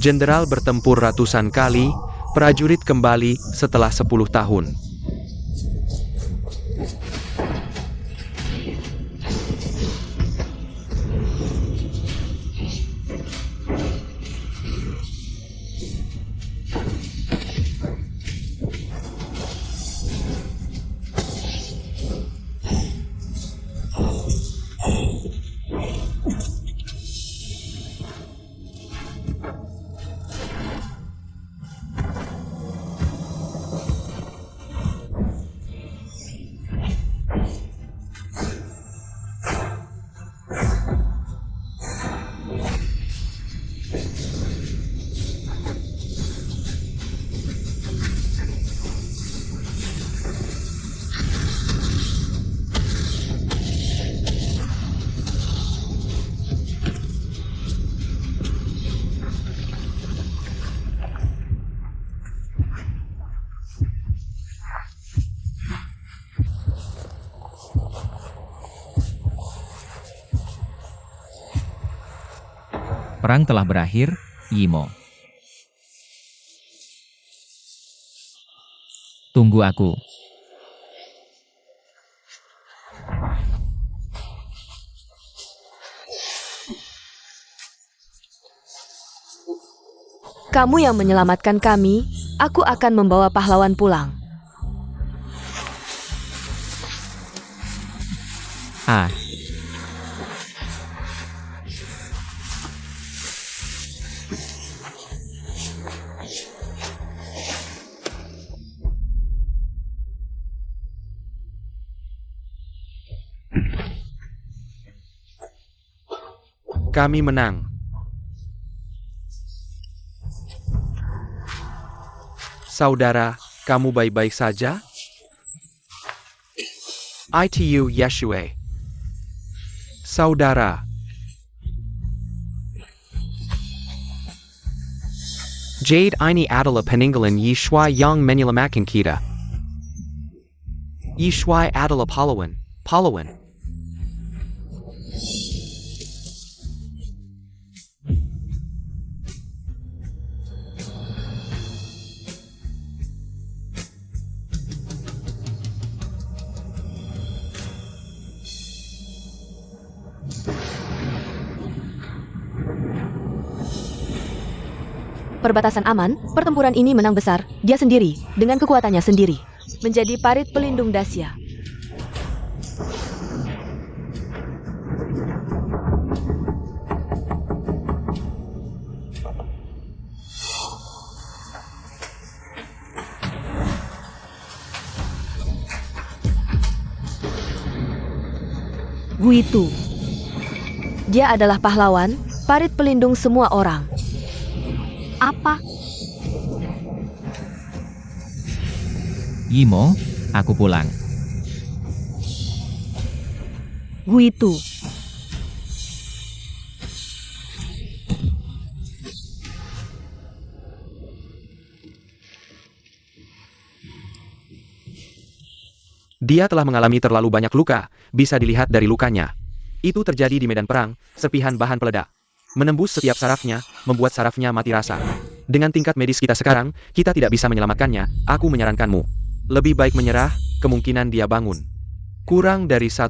Jenderal bertempur ratusan kali, prajurit kembali setelah 10 tahun. Perang telah berakhir, Yimo. Tunggu aku. Kamu yang menyelamatkan kami, aku akan membawa pahlawan pulang. Ah, Kami menang. Saudara, kamu baik-baik saja? ITU Yeshua. Saudara. Jade ini adalah peninggalan Yeshua yang menyelamatkan kita. Yeshua adalah pahlawan. Perbatasan aman, pertempuran ini menang besar, dia sendiri, dengan kekuatannya sendiri. Menjadi parit pelindung Dacia. Guitu. Dia adalah pahlawan, parit pelindung semua orang. Apa? Yimo, aku pulang. Guitu. Dia telah mengalami terlalu banyak luka, bisa dilihat dari lukanya. Itu terjadi di medan perang, serpihan bahan peledak. Menembus setiap sarafnya, membuat sarafnya mati rasa. Dengan tingkat medis kita sekarang, kita tidak bisa menyelamatkannya. Aku menyarankanmu. Lebih baik menyerah, kemungkinan dia bangun. Kurang dari 1%.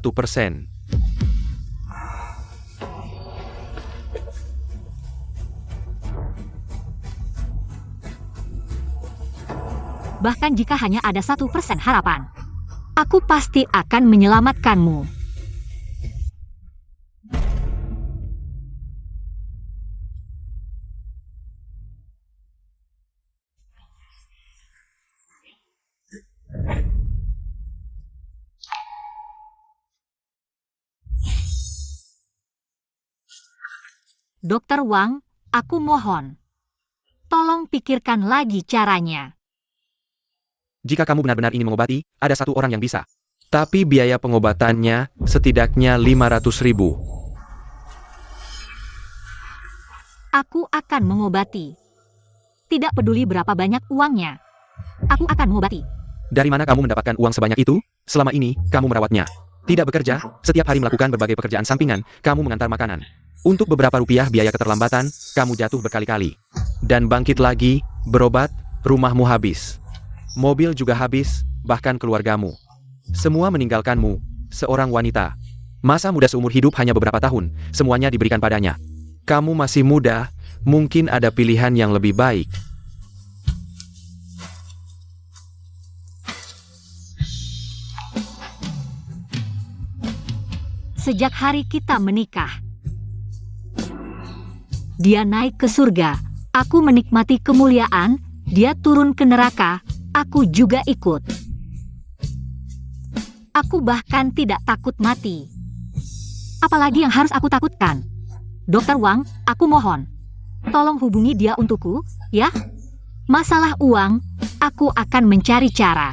Bahkan jika hanya ada 1% harapan, aku pasti akan menyelamatkanmu. Dokter Wang, aku mohon. Tolong pikirkan lagi caranya. Jika kamu benar-benar ingin mengobati, ada satu orang yang bisa. Tapi biaya pengobatannya setidaknya 500.000. Aku akan mengobati. Tidak peduli berapa banyak uangnya. Aku akan mengobati. Dari mana kamu mendapatkan uang sebanyak itu? Selama ini, kamu merawatnya. Tidak bekerja, setiap hari melakukan berbagai pekerjaan sampingan, kamu mengantar makanan. Untuk beberapa rupiah biaya keterlambatan, kamu jatuh berkali-kali. Dan bangkit lagi, berobat, rumahmu habis. Mobil juga habis, bahkan keluargamu. Semua meninggalkanmu, seorang wanita. Masa muda seumur hidup hanya beberapa tahun, semuanya diberikan padanya. Kamu masih muda, mungkin ada pilihan yang lebih baik. Sejak hari kita menikah, dia naik ke surga, aku menikmati kemuliaan, dia turun ke neraka, aku juga ikut. Aku bahkan tidak takut mati. Apalagi yang harus aku takutkan? Dokter Wang, aku mohon. Tolong hubungi dia untukku, ya? Masalah uang, aku akan mencari cara.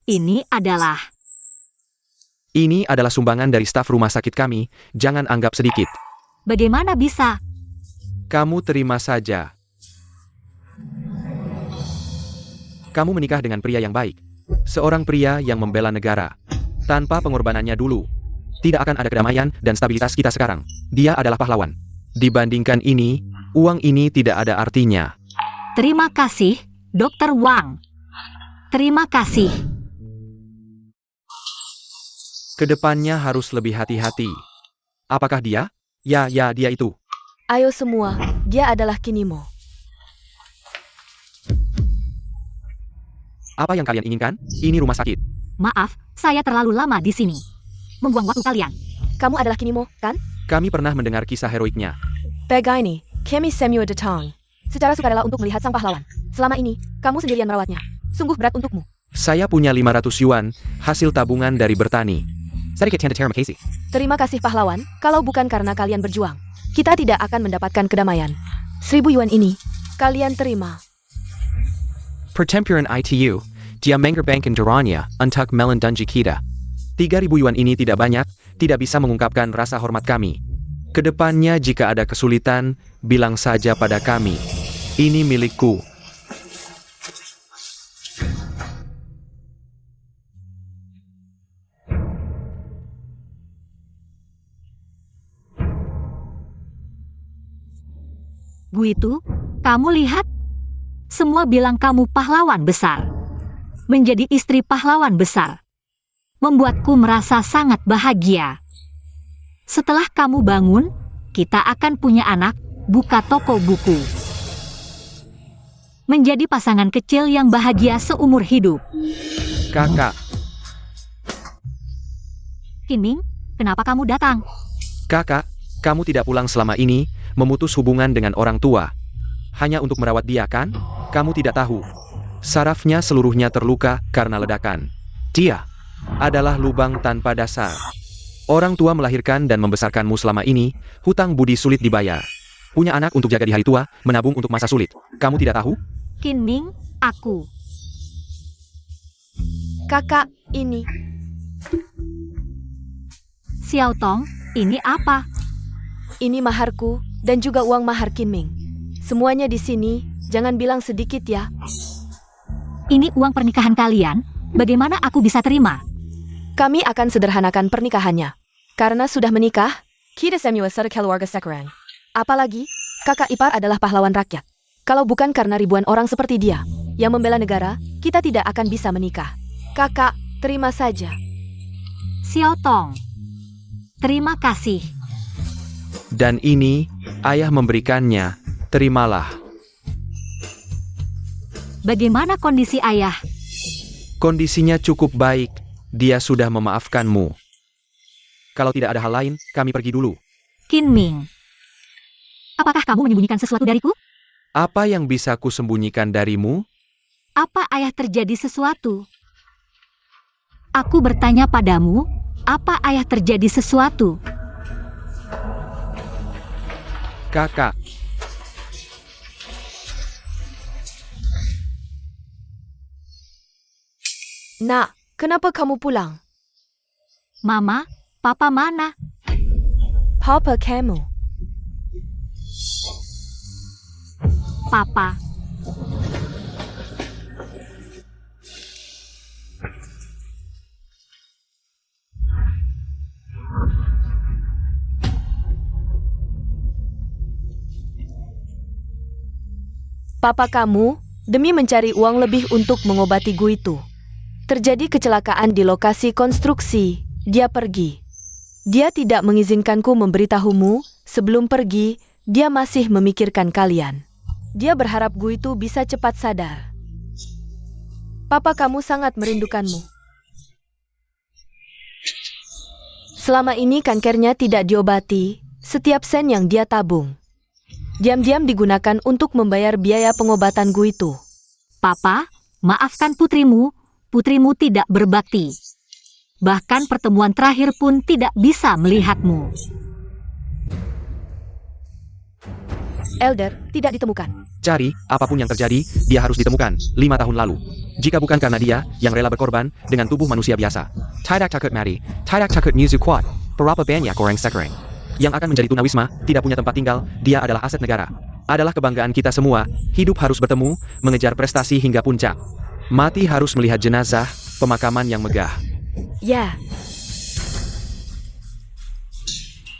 Ini adalah sumbangan dari staf rumah sakit kami, jangan anggap sedikit. Bagaimana bisa? Kamu terima saja. Kamu menikah dengan pria yang baik. Seorang pria yang membela negara. Tanpa pengorbanannya dulu, tidak akan ada kedamaian dan stabilitas kita sekarang. Dia adalah pahlawan. Dibandingkan ini, uang ini tidak ada artinya. Terima kasih, Dokter Wang. Terima kasih. Kedepannya harus lebih hati-hati. Apakah dia? Ya, dia itu. Ayo semua, dia adalah Kinimo. Apa yang kalian inginkan? Ini rumah sakit. Maaf, saya terlalu lama di sini. Membuang waktu kalian. Kamu adalah Kinimo, kan? Kami pernah mendengar kisah heroiknya. Begini, kami Samuel Detang. Secara sukarela untuk melihat sang pahlawan. Selama ini, kamu sendirian merawatnya. Sungguh berat untukmu. Saya punya 500 yuan, hasil tabungan dari bertani. Terima kasih pahlawan, kalau bukan karena kalian berjuang, kita tidak akan mendapatkan kedamaian. 1000 yuan ini, kalian terima. Pertempuran ITU, dia menggerbangkan Duranya, untuk melindungi kita. 3.000 yuan ini tidak banyak, tidak bisa mengungkapkan rasa hormat kami. Kedepannya jika ada kesulitan, bilang saja pada kami. Ini milikku. Guitu, kamu lihat? Semua bilang kamu pahlawan besar. Menjadi istri pahlawan besar membuatku merasa sangat bahagia. Setelah kamu bangun, kita akan punya anak, buka toko buku. Menjadi pasangan kecil yang bahagia seumur hidup. Kakak. Kinming, kenapa kamu datang? Kakak, kamu tidak pulang selama ini, memutus hubungan dengan orang tua. Hanya untuk merawat dia kan? Kamu tidak tahu. Sarafnya seluruhnya terluka karena ledakan. Dia adalah lubang tanpa dasar. Orang tua melahirkan dan membesarkanmu selama ini, hutang budi sulit dibayar. Punya anak untuk jaga di hari tua, menabung untuk masa sulit. Kamu tidak tahu? Kinming, aku. Kakak, ini. Xiao Tong, ini apa? Ini maharku, dan juga uang mahar Kinming. Semuanya di sini, jangan bilang sedikit ya. Ini uang pernikahan kalian, bagaimana aku bisa terima? Kami akan sederhanakan pernikahannya. Karena sudah menikah, kita Samuel keluarga Sekarang. Apalagi, kakak ipar adalah pahlawan rakyat. Kalau bukan karena ribuan orang seperti dia, yang membela negara, kita tidak akan bisa menikah. Kakak, terima saja. Xiao Tong, terima kasih. Dan ini, ayah memberikannya, terimalah. Bagaimana kondisi ayah? Kondisinya cukup baik, dia sudah memaafkanmu. Kalau tidak ada hal lain, kami pergi dulu. Kinming, apakah kamu menyembunyikan sesuatu dariku? Apa yang bisa kusembunyikan darimu? Apa ayah terjadi sesuatu? Aku bertanya padamu, apa ayah terjadi sesuatu? Kakak. Nak, kenapa kamu pulang? Mama, papa mana? Papa kamu. Papa. Papa kamu, demi mencari uang lebih untuk mengobati Gu itu. Terjadi kecelakaan di lokasi konstruksi, dia pergi. Dia tidak mengizinkanku memberitahumu, sebelum pergi, dia masih memikirkan kalian. Dia berharap Gu itu bisa cepat sadar. Papa kamu sangat merindukanmu. Selama ini kankernya tidak diobati, setiap sen yang dia tabung diam-diam digunakan untuk membayar biaya pengobatan Gu itu. Papa, maafkan putrimu. Putrimu tidak berbakti. Bahkan pertemuan terakhir pun tidak bisa melihatmu. Elder, tidak ditemukan. Cari, apapun yang terjadi, dia harus ditemukan, 5 tahun lalu. Jika bukan karena dia, yang rela berkorban, dengan tubuh manusia biasa. Tidak takut mati, tidak takut musuh kuat, berapa banyak orang sekarang yang akan menjadi tunawisma, tidak punya tempat tinggal, dia adalah aset negara. Adalah kebanggaan kita semua, hidup harus bertemu, mengejar prestasi hingga puncak. Mati harus melihat jenazah, pemakaman yang megah. Ya.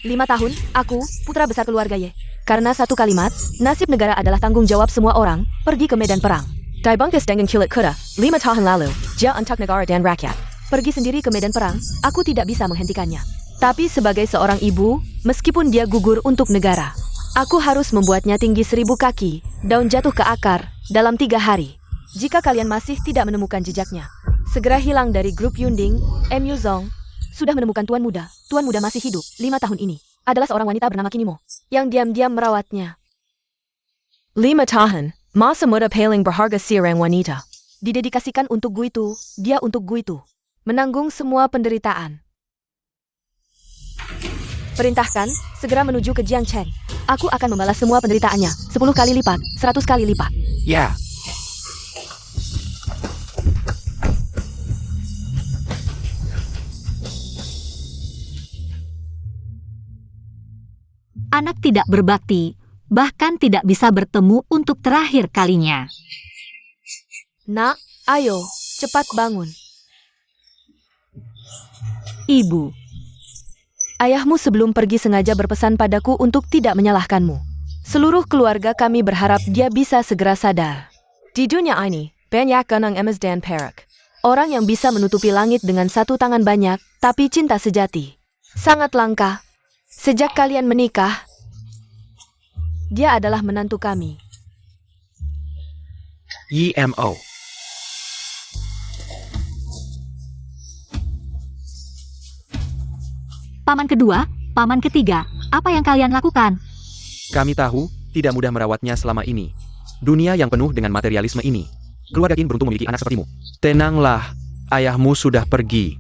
5 tahun, aku, putra besar keluarga Ye. Karena satu kalimat, nasib negara adalah tanggung jawab semua orang, pergi ke medan perang. Dibungkus dengan kilat kuda, 5 tahun lalu, dia untuk negara dan rakyat. Pergi sendiri ke medan perang, aku tidak bisa menghentikannya. Tapi sebagai seorang ibu, meskipun dia gugur untuk negara, aku harus membuatnya tinggi 1000 kaki, daun jatuh ke akar, dalam 3 hari. Jika kalian masih tidak menemukan jejaknya, segera hilang dari grup Yunding, Mu Zong. Sudah menemukan Tuan Muda masih hidup, 5 tahun ini. Adalah seorang wanita bernama Kinimo, yang diam-diam merawatnya. 5 tahun, masa muda paling berharga seorang wanita. Didedikasikan untuk Gu itu, dia untuk Gu itu. Menanggung semua penderitaan. Perintahkan, segera menuju ke Jiangcheng. Aku akan membalas semua penderitaannya, 10 kali lipat, 100 kali lipat. Ya. Anak tidak berbakti, bahkan tidak bisa bertemu untuk terakhir kalinya. Nak, ayo, cepat bangun. Ibu, Ayahmu sebelum pergi sengaja berpesan padaku untuk tidak menyalahkanmu. Seluruh keluarga kami berharap dia bisa segera sadar. Di dunia ini, banyak genang emas dan perak. Orang yang bisa menutupi langit dengan satu tangan banyak, tapi cinta sejati sangat langka. Sejak kalian menikah, dia adalah menantu kami. YMO. paman kedua, paman ketiga, apa yang kalian lakukan? Kami tahu, tidak mudah merawatnya selama ini. Dunia yang penuh dengan materialisme ini. Keluarga Qin beruntung memiliki anak sepertimu. Tenanglah, ayahmu sudah pergi.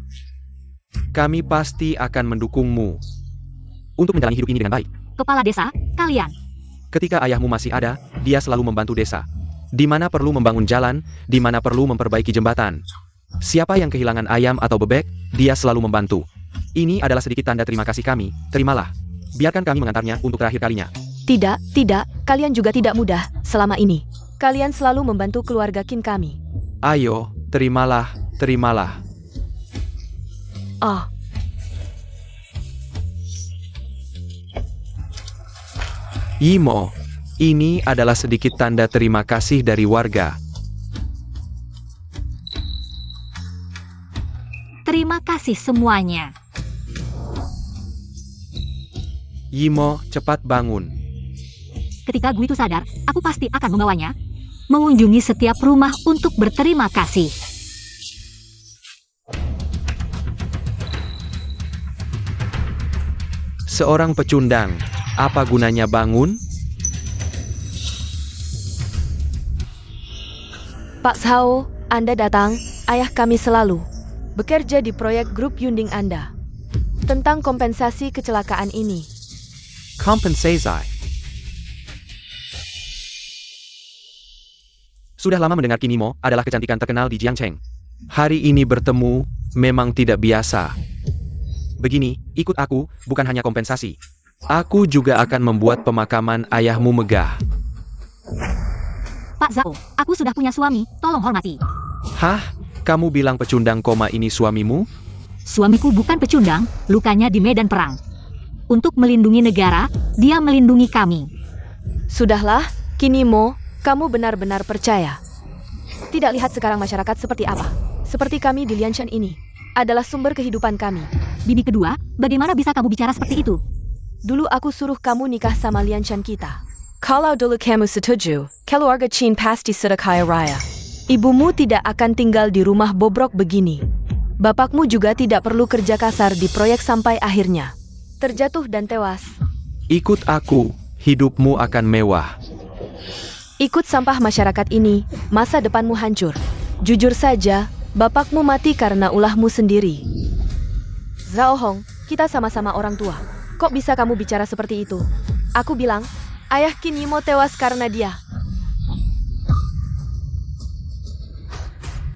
Kami pasti akan mendukungmu untuk menjalani hidup ini dengan baik. Kepala desa, kalian. Ketika ayahmu masih ada, dia selalu membantu desa. Di mana perlu membangun jalan, di mana perlu memperbaiki jembatan. Siapa yang kehilangan ayam atau bebek, dia selalu membantu. Ini adalah sedikit tanda terima kasih kami, terimalah. Biarkan kami mengantarnya untuk terakhir kalinya. Tidak, kalian juga tidak mudah selama ini. Kalian selalu membantu keluarga Qin kami. Ayo, terimalah. Oh. Imo, ini adalah sedikit tanda terima kasih dari warga. Terima kasih semuanya. Yimo, cepat bangun. Ketika Gu itu sadar, aku pasti akan membawanya mengunjungi setiap rumah untuk berterima kasih. Seorang pecundang, apa gunanya bangun? Pak Sao, Anda datang, ayah kami selalu bekerja di proyek grup Yunding Anda. Tentang kompensasi kecelakaan ini. Kompensasi. Sudah lama mendengar Kinimo adalah kecantikan terkenal di Jiangcheng. Hari ini bertemu, memang tidak biasa. Begini, ikut aku, bukan hanya kompensasi. Aku juga akan membuat pemakaman ayahmu megah. Pak Zhao, aku sudah punya suami, tolong hormati. Hah? Kamu bilang pecundang koma ini suamimu? Suamiku bukan pecundang, lukanya di medan perang. Untuk melindungi negara, dia melindungi kami. Sudahlah, Kinimo, Kamu benar-benar percaya? Tidak lihat sekarang masyarakat seperti apa? Seperti kami di Lianshan ini. Adalah sumber kehidupan kami. Bibi kedua, bagaimana bisa kamu bicara seperti itu? Dulu aku suruh kamu nikah sama Lianshan kita. Kalau dulu kamu setuju, keluarga Chin pasti sudah kaya raya. Ibumu tidak akan tinggal di rumah bobrok begini. Bapakmu juga tidak perlu kerja kasar di proyek sampai akhirnya terjatuh dan tewas. Ikut aku, hidupmu akan mewah. Ikut sampah masyarakat ini, masa depanmu hancur. Jujur saja, bapakmu mati karena ulahmu sendiri. Zhao Hong, kita sama-sama orang tua. Kok bisa kamu bicara seperti itu? Aku bilang, ayah Qin Yimo tewas karena dia.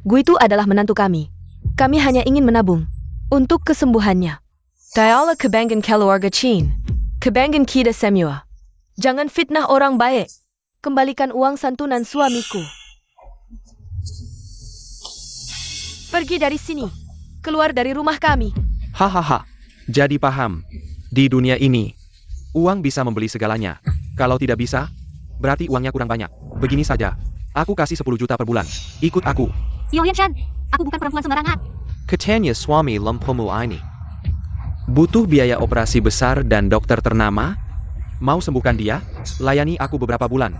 Gu itu adalah menantu kami. Kami hanya ingin menabung untuk kesembuhannya. Dialah kebanggaan keluarga Chin. Kebanggaan kita semua. Jangan fitnah orang baik. Kembalikan uang santunan suamiku. Pergi dari sini. Keluar dari rumah kami. Hahaha. Jadi paham. Di dunia ini, uang bisa membeli segalanya. Kalau tidak bisa, berarti uangnya kurang banyak. Begini saja. Aku kasih 10 juta per bulan. Ikut aku. Yo Lianshan, aku bukan perempuan sembarangan. Katanya suami lempemu ini. Butuh biaya operasi besar dan dokter ternama? Mau sembuhkan dia? Layani aku beberapa bulan.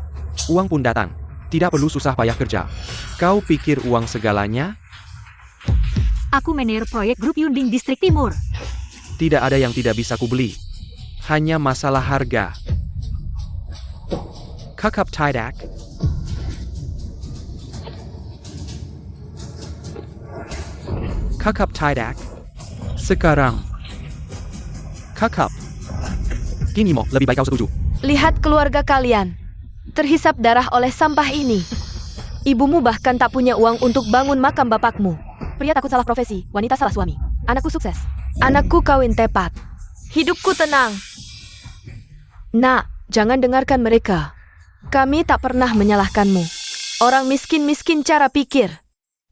Uang pun datang. Tidak perlu susah payah kerja. Kau pikir uang segalanya? Aku manajer proyek grup Yunding Distrik Timur. Tidak ada yang tidak bisa kubeli. Hanya masalah harga. Kakap tidak. Kakap tidak. Sekarang. Kakap. Kini mau lebih baik kau setuju. Lihat keluarga kalian. Terhisap darah oleh sampah ini. Ibumu bahkan tak punya uang untuk bangun makam bapakmu. Pria takut salah profesi, wanita salah suami. Anakku sukses. Anakku kawin tepat. Hidupku tenang. Nak, jangan dengarkan mereka. Kami tak pernah menyalahkanmu. Orang miskin-miskin cara pikir.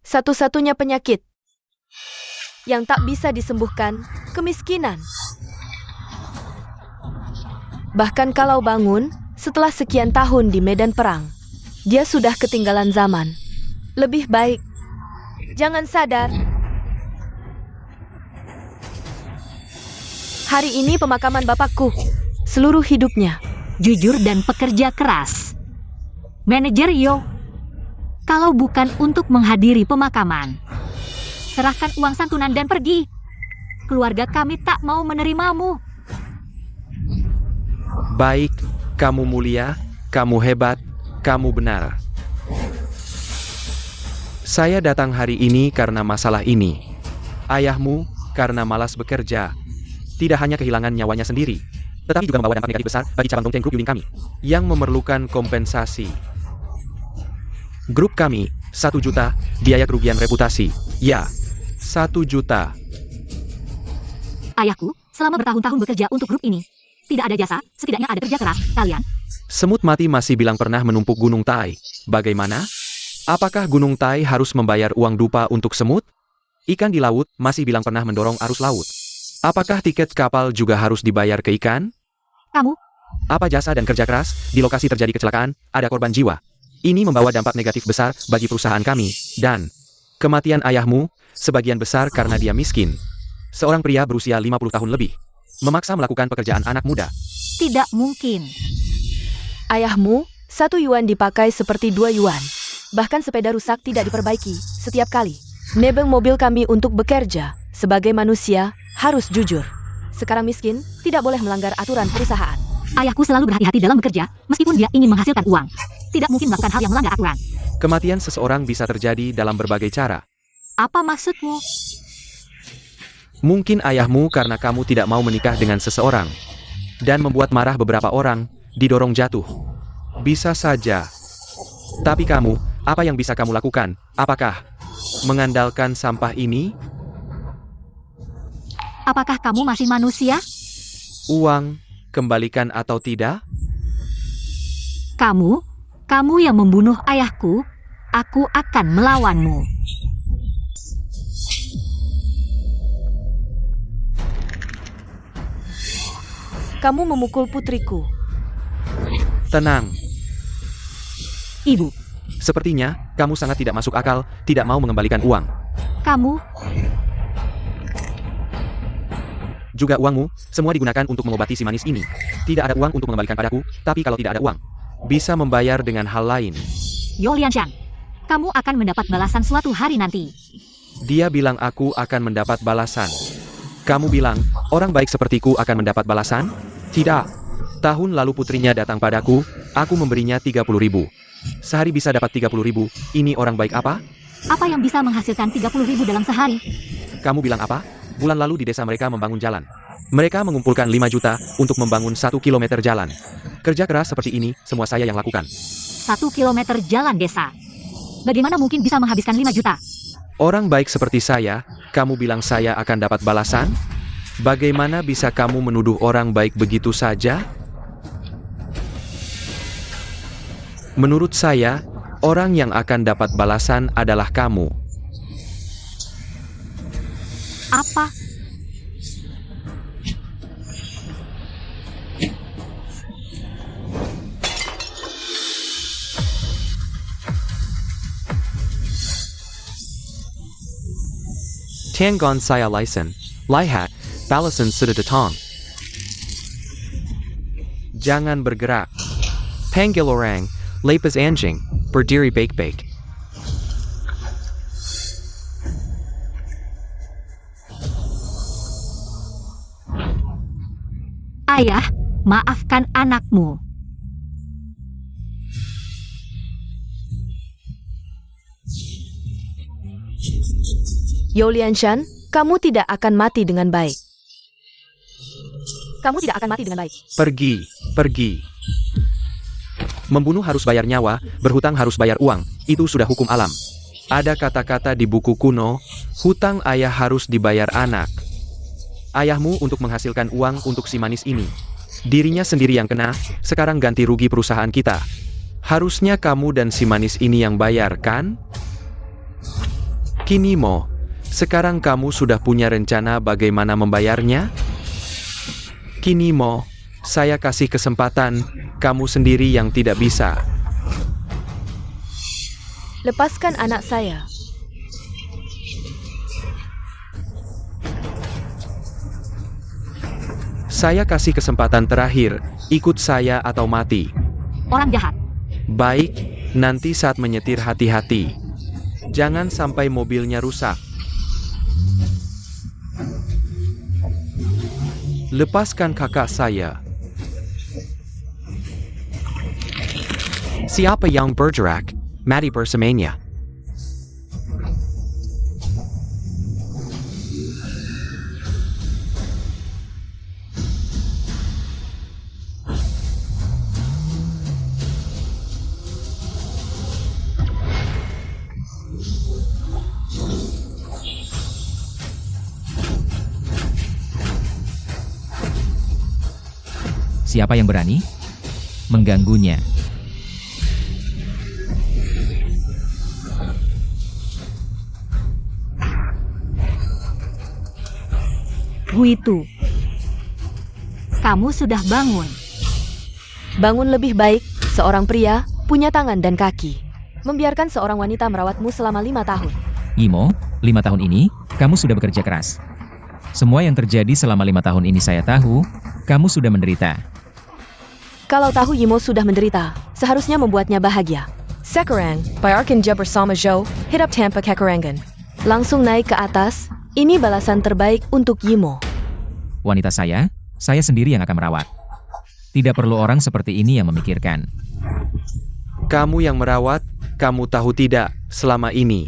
Satu-satunya penyakit yang tak bisa disembuhkan, kemiskinan. Bahkan kalau bangun, setelah sekian tahun di medan perang, dia sudah ketinggalan zaman. Lebih baik, jangan sadar. Hari ini pemakaman bapakku, seluruh hidupnya. Jujur dan pekerja keras. Manajer Yo, kalau bukan untuk menghadiri pemakaman, serahkan uang santunan dan pergi. Keluarga kami tak mau menerimamu. Baik, kamu mulia, kamu hebat, kamu benar. Saya datang hari ini karena masalah ini. Ayahmu karena malas bekerja. Tidak hanya kehilangan nyawanya sendiri, tetapi juga membawa dampak negatif besar bagi cabang Dongcheng Group Yuling kami, yang memerlukan kompensasi. Grup kami, 1 juta, biaya kerugian reputasi. Ya, 1 juta. Ayahku, selama bertahun-tahun bekerja untuk grup ini, tidak ada jasa, setidaknya ada kerja keras, kalian. Semut mati masih bilang pernah menumpuk Gunung Tai. Bagaimana? Apakah Gunung Tai harus membayar uang dupa untuk semut? Ikan di laut masih bilang pernah mendorong arus laut. Apakah tiket kapal juga harus dibayar ke ikan? Kamu, Apa jasa dan kerja keras, di lokasi terjadi kecelakaan, ada korban jiwa. Ini membawa dampak negatif besar bagi perusahaan kami, dan kematian ayahmu, sebagian besar karena dia miskin. Seorang pria berusia 50 tahun lebih, memaksa melakukan pekerjaan anak muda. tidak mungkin. Ayahmu, 1 yuan dipakai seperti 2 yuan. Bahkan sepeda rusak tidak diperbaiki setiap kali. Nebeng mobil kami untuk bekerja. Sebagai manusia, harus jujur. Sekarang miskin, tidak boleh melanggar aturan perusahaan. Ayahku selalu berhati-hati dalam bekerja, meskipun dia ingin menghasilkan uang. Tidak mungkin melakukan hal yang melanggar aturan. Kematian seseorang bisa terjadi dalam berbagai cara. Apa maksudmu? Mungkin ayahmu karena kamu tidak mau menikah dengan seseorang, dan membuat marah beberapa orang, didorong jatuh. Bisa saja. Tapi kamu, apa yang bisa kamu lakukan? Apakah mengandalkan sampah ini? Apakah kamu masih manusia? Uang, kembalikan atau tidak? Kamu yang membunuh ayahku, aku akan melawanmu. Kamu memukul putriku. Tenang. Ibu, Sepertinya, kamu sangat tidak masuk akal, tidak mau mengembalikan uang. kamu, Juga uangmu, semua digunakan untuk mengobati si manis ini. Tidak ada uang untuk mengembalikan padaku, tapi kalau tidak ada uang, bisa membayar dengan hal lain. Yo Lianshan. Kamu akan mendapat balasan suatu hari nanti. Dia bilang aku akan mendapat balasan. Kamu bilang, orang baik sepertiku akan mendapat balasan? Tidak. Tahun lalu putrinya datang padaku, aku memberinya 30.000. Sehari bisa dapat 30.000, ini orang baik apa? Apa yang bisa menghasilkan 30.000 dalam sehari? Kamu bilang apa? Bulan lalu di desa mereka membangun jalan. Mereka mengumpulkan 5 juta untuk membangun 1 kilometer jalan. Kerja keras seperti ini, semua saya yang lakukan. 1 kilometer jalan desa. Bagaimana mungkin bisa menghabiskan 5 juta? Orang baik seperti saya, kamu bilang saya akan dapat balasan? Bagaimana bisa kamu menuduh orang baik begitu saja? Menurut saya, orang yang akan dapat balasan adalah kamu. Apa? Tianggon saya lisan, lihat, balasan sudah datang. Jangan bergerak. Panggil orang, lepas anjing, berdiri baik-baik. Ayah, maafkan anakmu. Yo Lianshan, kamu tidak akan mati dengan baik. Kamu tidak akan mati dengan baik. Pergi, pergi. Membunuh harus bayar nyawa, berhutang harus bayar uang, itu sudah hukum alam. Ada kata-kata di buku kuno, hutang ayah harus dibayar anak. Ayahmu untuk menghasilkan uang untuk si manis ini. Dirinya sendiri yang kena, sekarang ganti rugi perusahaan kita. Harusnya kamu dan si manis ini yang bayar, kan? Kinimo, sekarang kamu sudah punya rencana bagaimana membayarnya? Kinimo, saya kasih kesempatan, kamu sendiri yang tidak bisa. Lepaskan anak saya. Saya kasih kesempatan terakhir, ikut saya atau mati. Orang jahat. Baik, nanti saat menyetir hati-hati. Jangan sampai mobilnya rusak. Lepaskan kakak saya. Siapa yang bergerak? Mati bersamanya. Siapa yang berani mengganggunya? Guitu. Kamu sudah bangun. Bangun lebih baik, seorang pria, punya tangan dan kaki. Membiarkan seorang wanita merawatmu selama 5 tahun. Imo, 5 tahun ini, kamu sudah bekerja keras. Semua yang terjadi selama 5 tahun ini saya tahu, kamu sudah menderita. Kalau tahu Yimo sudah menderita, seharusnya membuatnya bahagia. Sekarang, bayarkan dia bersama Joe, hidup tanpa kekurangan. Langsung naik ke atas, ini balasan terbaik untuk Yimo. Wanita saya sendiri yang akan merawat. Tidak perlu orang seperti ini yang memikirkan. Kamu yang merawat, kamu tahu tidak, selama ini.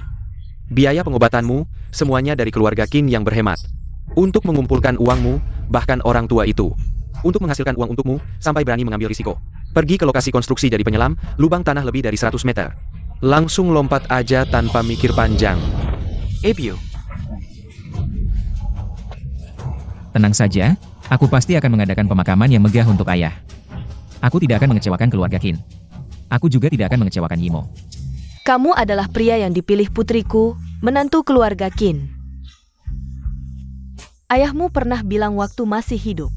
Biaya pengobatanmu, semuanya dari keluarga Qin yang berhemat. Untuk mengumpulkan uangmu, bahkan orang tua itu. Untuk menghasilkan uang untukmu, sampai berani mengambil risiko. Pergi ke lokasi konstruksi dari penyelam, lubang tanah lebih dari 100 meter. Langsung lompat aja tanpa mikir panjang. Ebio. Tenang saja, aku pasti akan mengadakan pemakaman yang megah untuk ayah. Aku tidak akan mengecewakan keluarga Qin. Aku juga tidak akan mengecewakan Yimo. Kamu adalah pria yang dipilih putriku, menantu keluarga Qin. Ayahmu pernah bilang waktu masih hidup.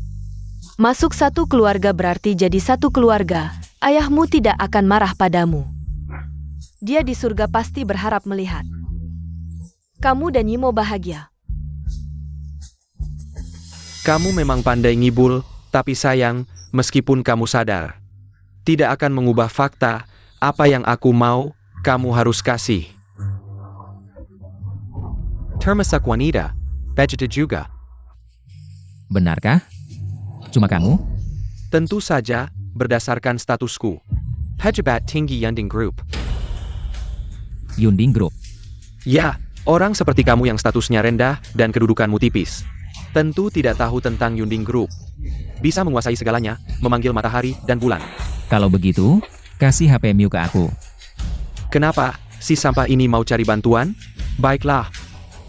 Masuk satu keluarga berarti jadi satu keluarga, ayahmu tidak akan marah padamu. Dia di surga pasti berharap melihat kamu dan Yimo bahagia. Kamu memang pandai ngibul, tapi sayang, meskipun kamu sadar, tidak akan mengubah fakta, apa yang aku mau, kamu harus kasih. Termasak wanita, begitu juga. Benarkah? Cuma kamu? Tentu saja, berdasarkan statusku. Pejabat tinggi Yunding Group. Yunding Group. Ya, orang seperti kamu yang statusnya rendah dan kedudukanmu tipis. Tentu tidak tahu tentang Yunding Group. Bisa menguasai segalanya, memanggil matahari dan bulan. Kalau begitu, kasih HP Miu ke aku. Kenapa, si sampah ini mau cari bantuan? Baiklah.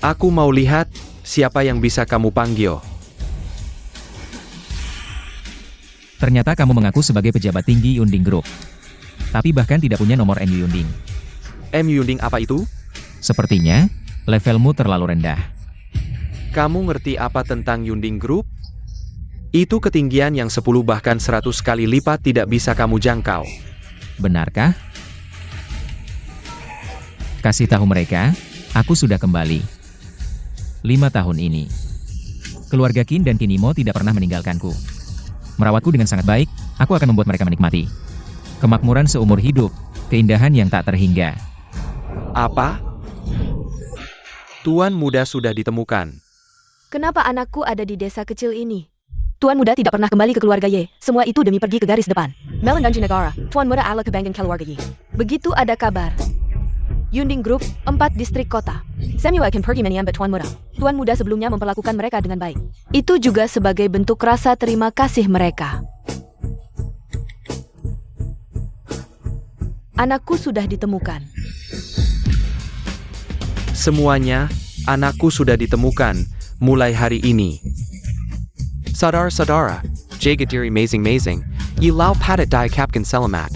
Aku mau lihat, siapa yang bisa kamu panggil. Ternyata kamu mengaku sebagai pejabat tinggi Yunding Group. Tapi bahkan tidak punya nomor MU Yunding. MU Yunding apa itu? Sepertinya, levelmu terlalu rendah. Kamu ngerti apa tentang Yunding Group? Itu ketinggian yang 10 bahkan 100 kali lipat tidak bisa kamu jangkau. Benarkah? Kasih tahu mereka, aku sudah kembali. 5 tahun ini. Keluarga Qin dan Kinimo tidak pernah meninggalkanku. Merawatku dengan sangat baik, aku akan membuat mereka menikmati kemakmuran seumur hidup, keindahan yang tak terhingga. Apa? Tuan muda sudah ditemukan. Kenapa anakku ada di desa kecil ini? Tuan muda tidak pernah kembali ke keluarga Ye. Semua itu demi pergi ke garis depan. Melan Danji Negara, Tuan muda ala kebanggaan keluarga Ye. Begitu ada kabar. Yunding Group, 4 distrik kota. Samuel akan pergi menyambut Tuan muda. Tuan muda sebelumnya memperlakukan mereka dengan baik. Itu juga sebagai bentuk rasa terima kasih mereka. Anakku sudah ditemukan. Semuanya, anakku sudah ditemukan, mulai hari ini. Saudara-saudara, jaga diri mazing-mazing, ilau padat di kapkan selamat.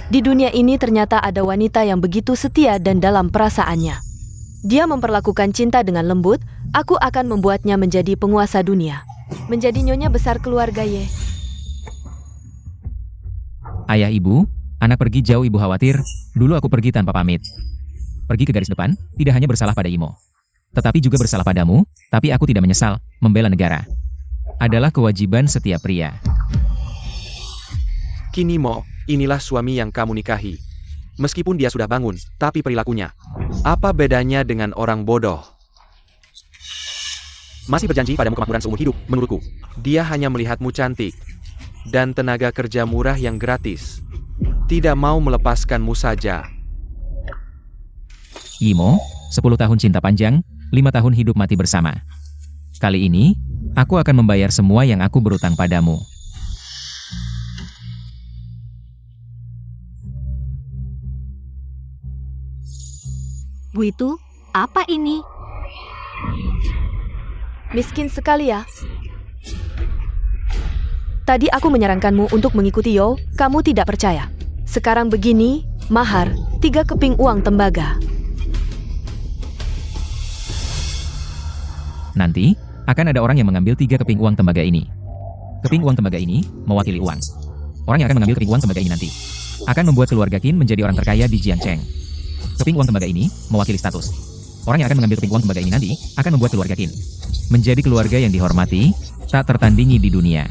Di dunia ini ternyata ada wanita yang begitu setia dan dalam perasaannya. Dia memperlakukan cinta dengan lembut, aku akan membuatnya menjadi penguasa dunia. Menjadi nyonya besar keluarga Ye. Ayah ibu, anak pergi jauh ibu khawatir, dulu aku pergi tanpa pamit. Pergi ke garis depan, tidak hanya bersalah pada Imo. Tetapi juga bersalah padamu, tapi aku tidak menyesal, membela negara. Adalah kewajiban setiap pria. Kinimo, inilah suami yang kamu nikahi. Meskipun dia sudah bangun, tapi perilakunya. Apa bedanya dengan orang bodoh? Masih berjanji padamu kemakmuran seumur hidup, menurutku. Dia hanya melihatmu cantik. Dan tenaga kerja murah yang gratis. Tidak mau melepaskanmu saja. Imo, 10 tahun cinta panjang, 5 tahun hidup mati bersama. Kali ini, aku akan membayar semua yang aku berutang padamu. Bu itu, apa ini? Miskin sekali ya. Tadi aku menyarankanmu untuk mengikuti Yo, kamu tidak percaya. Sekarang begini, mahar, 3 keping uang tembaga. Nanti, akan ada orang yang mengambil 3 keping uang tembaga ini. Keping uang tembaga ini, mewakili uang. Orang yang akan mengambil keping uang tembaga ini nanti, akan membuat keluarga Qin menjadi orang terkaya di Jiangcheng. Keping uang tembaga ini, mewakili status. Orang yang akan mengambil keping uang tembaga ini nanti, akan membuat keluarga Qin menjadi keluarga yang dihormati, tak tertandingi di dunia.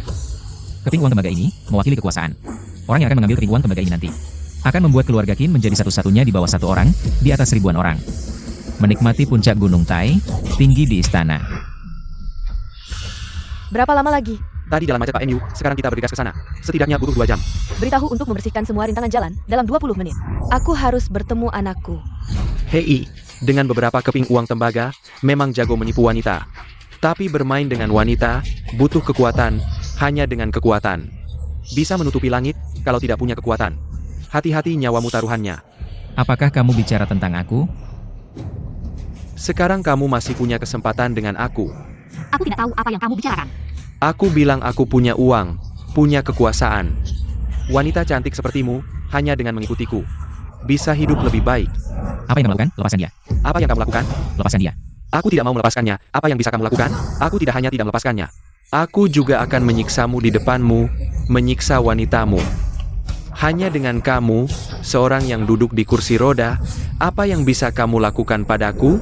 Keping uang tembaga ini, mewakili kekuasaan. Orang yang akan mengambil keping uang tembaga ini nanti, akan membuat keluarga Qin menjadi satu-satunya di bawah 1 orang, di atas 1000-an orang. Menikmati puncak Gunung Tai, tinggi di istana. Berapa lama lagi? Tadi jalan macet Pak MU, sekarang kita bergegas ke sana. Setidaknya butuh 2 jam. Beritahu untuk membersihkan semua rintangan jalan dalam 20 menit. Aku harus bertemu anakku. Hei, dengan beberapa keping uang tembaga, memang jago menipu wanita. Tapi bermain dengan wanita, butuh kekuatan, hanya dengan kekuatan. Bisa menutupi langit, kalau tidak punya kekuatan. Hati-hati nyawamu taruhannya. Apakah kamu bicara tentang aku? Sekarang kamu masih punya kesempatan dengan aku. Aku tidak tahu apa yang kamu bicarakan. Aku bilang aku punya uang, punya kekuasaan. Wanita cantik sepertimu, hanya dengan mengikutiku. bisa hidup lebih baik. Apa yang kamu lakukan? Lepaskan dia. Apa yang kamu lakukan? Lepaskan dia. Aku tidak mau melepaskannya. Apa yang bisa kamu lakukan? Aku tidak hanya tidak melepaskannya. Aku juga akan menyiksamu di depanmu, menyiksa wanitamu. Hanya dengan kamu, seorang yang duduk di kursi roda, apa yang bisa kamu lakukan padaku?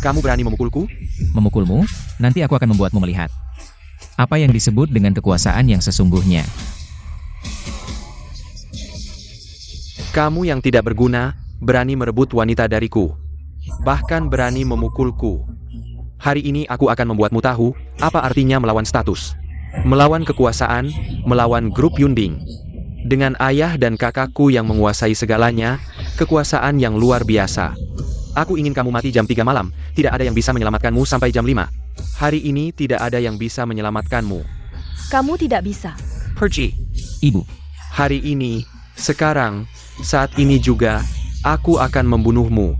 Kamu berani memukulku? Memukulmu, nanti aku akan membuatmu melihat. Apa yang disebut dengan kekuasaan yang sesungguhnya. Kamu yang tidak berguna, berani merebut wanita dariku. Bahkan berani memukulku. Hari ini aku akan membuatmu tahu, apa artinya melawan status. Melawan kekuasaan, melawan grup Yunding. Dengan ayah dan kakakku yang menguasai segalanya, kekuasaan yang luar biasa. Aku ingin kamu mati jam 3 malam, tidak ada yang bisa menyelamatkanmu sampai jam 5. Hari ini tidak ada yang bisa menyelamatkanmu. Kamu tidak bisa. Pergi. Ibu, Hari ini, sekarang, saat ini juga, aku akan membunuhmu.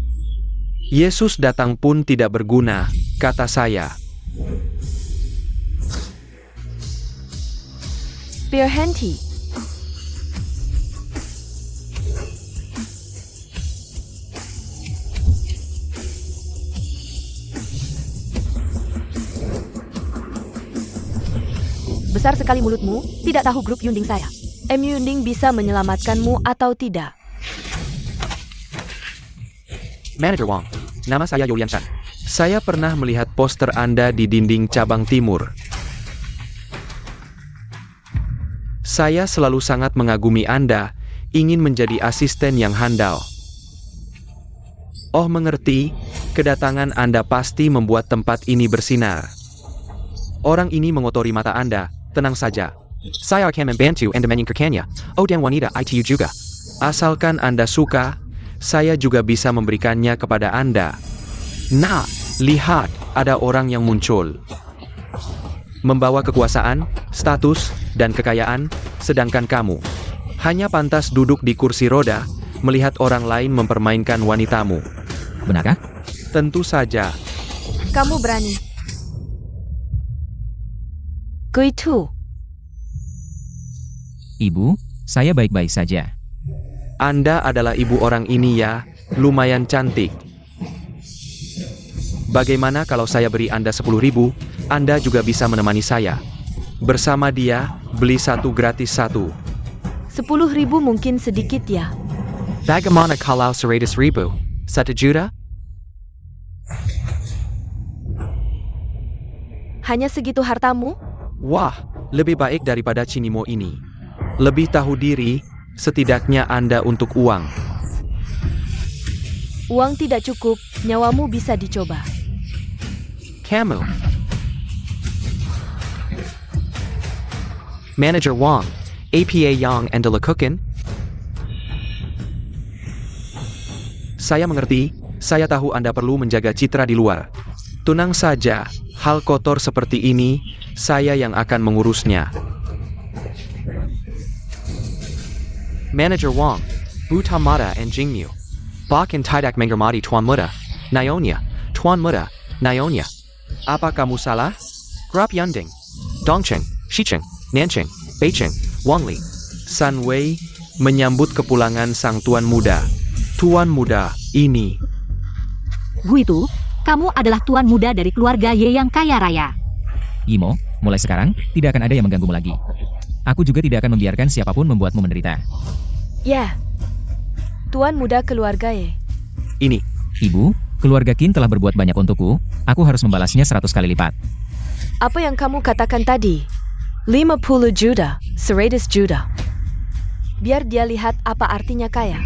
Yesus datang pun tidak berguna, kata saya. Berhenti. Besar sekali mulutmu, tidak tahu grup Yunding saya. Yunding bisa menyelamatkanmu atau tidak. Manager Wang, nama saya Yulian Shan. Saya pernah melihat poster Anda di dinding cabang timur. Saya selalu sangat mengagumi Anda, ingin menjadi asisten yang handal. Oh mengerti, kedatangan Anda pasti membuat tempat ini bersinar. Orang ini mengotori mata Anda, tenang saja. Saya akan membantu Anda menyingkirkannya. Oh dan wanita itu juga. Asalkan Anda suka, saya juga bisa memberikannya kepada Anda. Nah, lihat, ada orang yang muncul. Membawa kekuasaan, status, dan kekayaan, sedangkan kamu hanya pantas duduk di kursi roda, melihat orang lain mempermainkan wanitamu. benarkah? Tentu saja. Kamu berani. Gitu. Ibu, saya baik-baik saja. Anda adalah ibu orang ini ya, lumayan cantik. Bagaimana kalau saya beri Anda 10.000, Anda juga bisa menemani saya. Bersama dia, beli satu gratis satu. 10.000 mungkin sedikit ya. Bagaimana kalau 100.000? 1 juta? Hanya segitu hartamu? Wah, lebih baik daripada Cinimo ini. Lebih tahu diri, setidaknya Anda untuk uang. Uang tidak cukup, nyawamu bisa dicoba. Kamu. Manager Wang, APA Yang and Delakukan. Saya mengerti, saya tahu Anda perlu menjaga citra di luar. Tenang saja, hal kotor seperti ini, saya yang akan mengurusnya. Manager Wang, Butamata and Jingmu. Bak and Tidak Mengermati Tuan Muda, Nyonya, Tuan Muda, Nyonya. Apa kamu salah? Grab Yunding, Dongcheng, Shicheng, Nancheng, Beicheng, Wangli, San Wei, menyambut kepulangan sang tuan muda. Tuan muda, ini. Gu itu, kamu adalah tuan muda dari keluarga Ye yang kaya raya. Imo, mulai sekarang, tidak akan ada yang mengganggumu lagi. Aku juga tidak akan membiarkan siapapun membuatmu menderita. Ya. Tuan muda keluarga Ye. Ini. Ibu, keluarga Qin telah berbuat banyak untukku, aku harus membalasnya 100 kali lipat. Apa yang kamu katakan tadi? 50 juta, 100 juta. Biar dia lihat apa artinya kaya.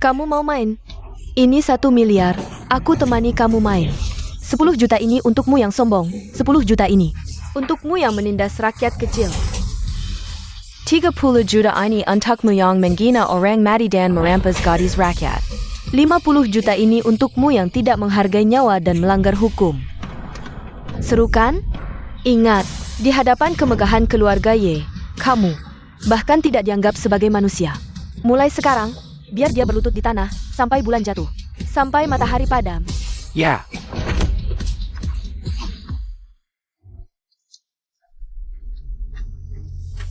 Kamu mau main? Ini 1 miliar, aku temani kamu main. 10 juta ini untukmu yang sombong, 10 juta ini untukmu yang menindas rakyat kecil. 30 juta ini untukmu yang menghina orang mati dan merampas gadis rakyat. 50 juta ini untukmu yang tidak menghargai nyawa dan melanggar hukum. Seru kan? Ingat, di hadapan kemegahan keluarga Ye, kamu bahkan tidak dianggap sebagai manusia. Mulai sekarang, biar dia berlutut di tanah sampai bulan jatuh, sampai matahari padam. Ya,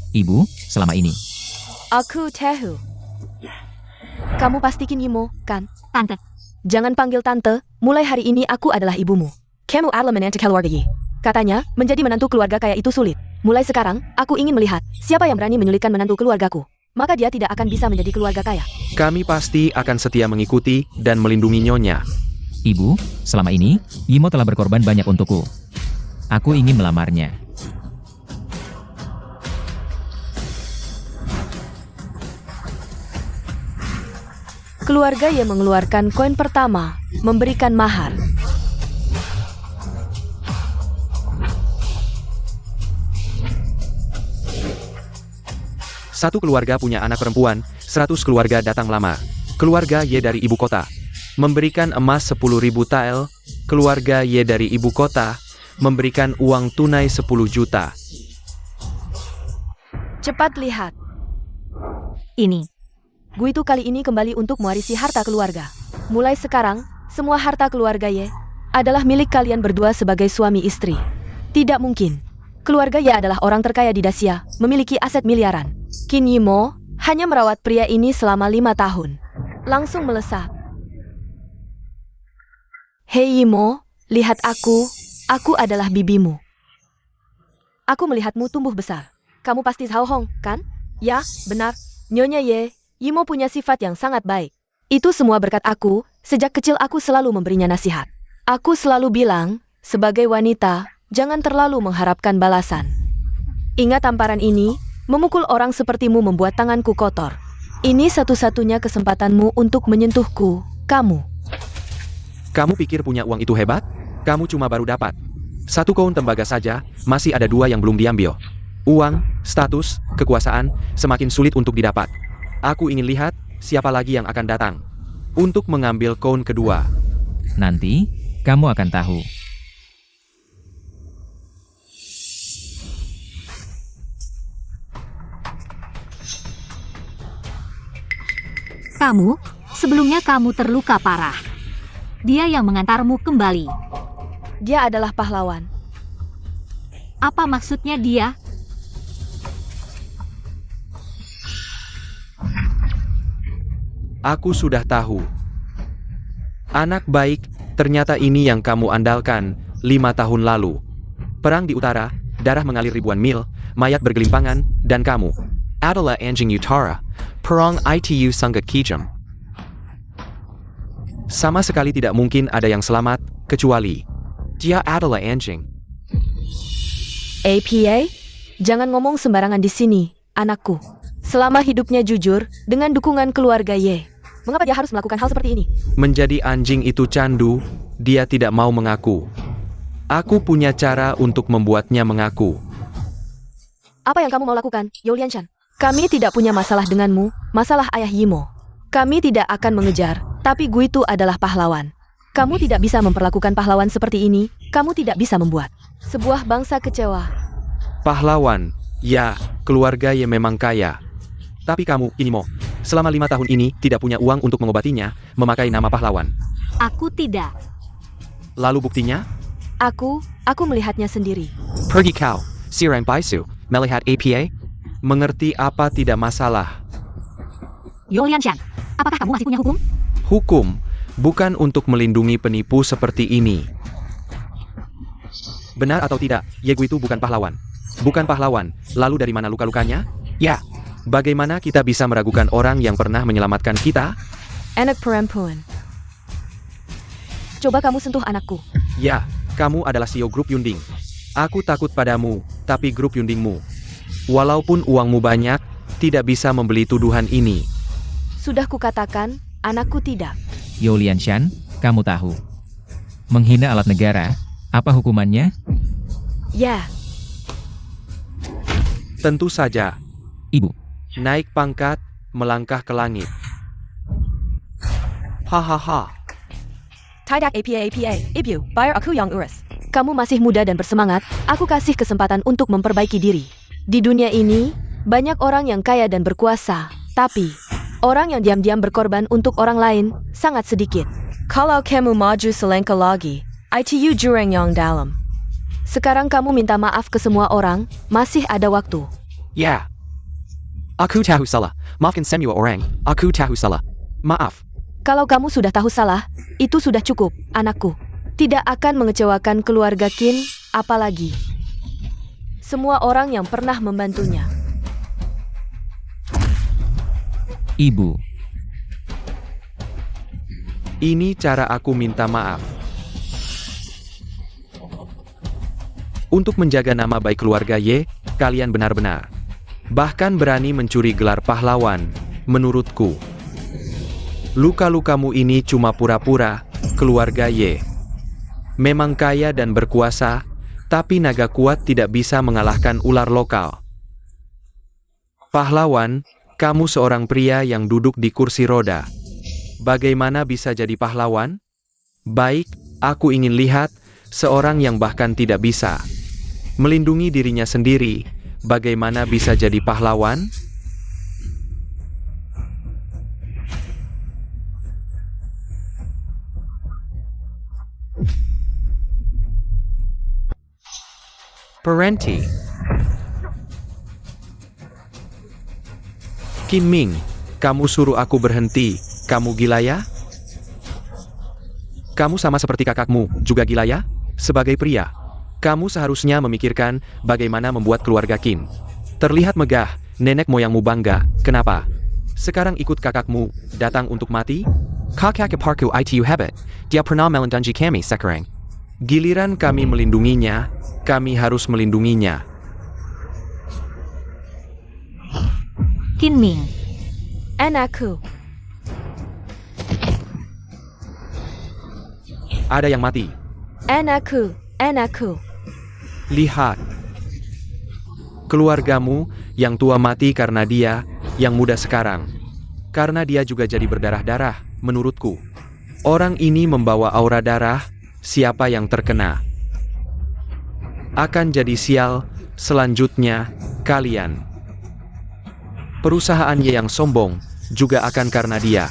Ibu, selama ini. Aku tahu. Kamu pasti Yimo, kan? Tante, Jangan panggil tante, mulai hari ini aku adalah ibumu. Kamu adalah menantu keluarga Ye. Katanya, menjadi menantu keluarga kaya itu sulit. Mulai sekarang, aku ingin melihat siapa yang berani menyulitkan menantu keluargaku. Maka dia tidak akan bisa menjadi keluarga kaya. kami pasti akan setia mengikuti dan melindungi Nyonya. Ibu, selama ini, Yimo telah berkorban banyak untukku. Aku ingin melamarnya. Keluarga Ye mengeluarkan koin pertama, memberikan mahar. Satu keluarga punya anak perempuan, 100 keluarga datang melamar. Keluarga Ye dari ibu kota memberikan emas 10.000 tael. Keluarga Ye dari ibu kota memberikan uang tunai 10 juta. Cepat lihat, ini. Gue itu kali ini kembali untuk mewarisi harta keluarga. Mulai sekarang, semua harta keluarga Ye adalah milik kalian berdua sebagai suami istri. Tidak mungkin. Keluarga Ye adalah orang terkaya di Dacia, memiliki aset miliaran. Qin Yimo hanya merawat pria ini selama 5 tahun. Langsung melesat. Hei Yimo, lihat aku adalah bibimu. Aku melihatmu tumbuh besar. Kamu pasti Zhao Hong, kan? Ya, benar. Nyonya Ye, Yimo punya sifat yang sangat baik. Itu semua berkat aku, sejak kecil aku selalu memberinya nasihat. Aku selalu bilang, sebagai wanita, jangan terlalu mengharapkan balasan. Ingat tamparan ini, memukul orang sepertimu membuat tanganku kotor. Ini satu-satunya kesempatanmu untuk menyentuhku, kamu. Kamu pikir punya uang itu hebat? Kamu cuma baru dapat 1 koin tembaga saja, masih ada 2 yang belum diambil. Uang, status, kekuasaan, semakin sulit untuk didapat. Aku ingin lihat siapa lagi yang akan datang untuk mengambil koin kedua. Nanti, kamu akan tahu. Kamu, sebelumnya kamu terluka parah. Dia yang mengantarmu kembali. Dia adalah pahlawan. Apa maksudnya dia? Aku sudah tahu. Anak baik, ternyata ini yang kamu andalkan 5 tahun lalu. Perang di utara, darah mengalir ribuan mil, mayat bergelimpangan, dan kamu adalah anjing utara. Perang itu sangat kejam. Sama sekali tidak mungkin ada yang selamat, kecuali dia adalah anjing. APA? Jangan ngomong sembarangan di sini, anakku. Selama hidupnya jujur, dengan dukungan keluarga Ye. Mengapa dia harus melakukan hal seperti ini? Menjadi anjing itu candu, dia tidak mau mengaku. Aku punya cara untuk membuatnya mengaku. Apa yang kamu mau lakukan, You Lianshan? Kami tidak punya masalah denganmu, masalah ayah Yimo. Kami tidak akan mengejar, tapi gue itu adalah pahlawan. Kamu tidak bisa memperlakukan pahlawan seperti ini, kamu tidak bisa membuat sebuah bangsa kecewa. Pahlawan, ya, keluarga Ye memang kaya. Tapi kamu, Kinimo, selama 5 tahun ini tidak punya uang untuk mengobatinya, memakai nama pahlawan. Aku tidak. Lalu buktinya? Aku melihatnya sendiri. Pergi kau, Sirang Paisu, melihat APA? Mengerti apa tidak masalah. You Lianshan, apakah kamu masih punya hukum? Hukum, bukan untuk melindungi penipu seperti ini. Benar atau tidak, Yegu itu bukan pahlawan. Bukan pahlawan, lalu dari mana luka-lukanya? Ya, bagaimana kita bisa meragukan orang yang pernah menyelamatkan kita? Anak perempuan. Coba kamu sentuh anakku. Ya, kamu adalah CEO grup Yunding. Aku takut padamu, tapi grup Yundingmu. Walaupun uangmu banyak, tidak bisa membeli tuduhan ini. Sudah kukatakan, anakku tidak. You Lianshan, kamu tahu. Menghina alat negara, apa hukumannya? Ya, Tentu saja. Ibu. Naik pangkat, melangkah ke langit. Hahaha. Tidak apa, Ibu, biar aku yang urus. Kamu masih muda dan bersemangat, aku kasih kesempatan untuk memperbaiki diri. Di dunia ini, banyak orang yang kaya dan berkuasa, tapi orang yang diam-diam berkorban untuk orang lain sangat sedikit. Kalau kamu maju selangkah lagi, itu jurang yang dalam. Sekarang kamu minta maaf ke semua orang, masih ada waktu. Ya. Aku tahu salah. Maafkan semua orang. Aku tahu salah. Maaf. Kalau kamu sudah tahu salah, itu sudah cukup, anakku. Tidak akan mengecewakan keluarga Qin, apalagi semua orang yang pernah membantunya. Ibu. Ini cara aku minta maaf. Untuk menjaga nama baik keluarga Ye, kalian benar-benar bahkan berani mencuri gelar pahlawan, menurutku. Luka-lukamu ini cuma pura-pura, keluarga Ye. Memang kaya dan berkuasa, tapi naga kuat tidak bisa mengalahkan ular lokal. Pahlawan, kamu seorang pria yang duduk di kursi roda. Bagaimana bisa jadi pahlawan? Baik, aku ingin lihat seorang yang bahkan tidak bisa melindungi dirinya sendiri, bagaimana bisa jadi pahlawan? Parenti. Qin Ming, kamu suruh aku berhenti, kamu gila ya? Kamu sama seperti kakakmu, juga gila ya? Sebagai pria, kamu seharusnya memikirkan bagaimana membuat keluarga Qin terlihat megah, nenek moyangmu bangga, kenapa? Sekarang ikut kakakmu, datang untuk mati? Kakak iparku itu hebat, dia pernah melindungi kami sekarang. Giliran kami melindunginya, kami harus melindunginya. Qin Ming. Anakku, Ada yang mati. anakku, anakku. Lihat. Keluargamu, yang tua mati karena dia, yang muda sekarang. Karena dia juga jadi berdarah-darah, menurutku. Orang ini membawa aura darah, siapa yang terkena akan jadi sial, selanjutnya, kalian. Perusahaan Ye yang sombong, juga akan karena dia.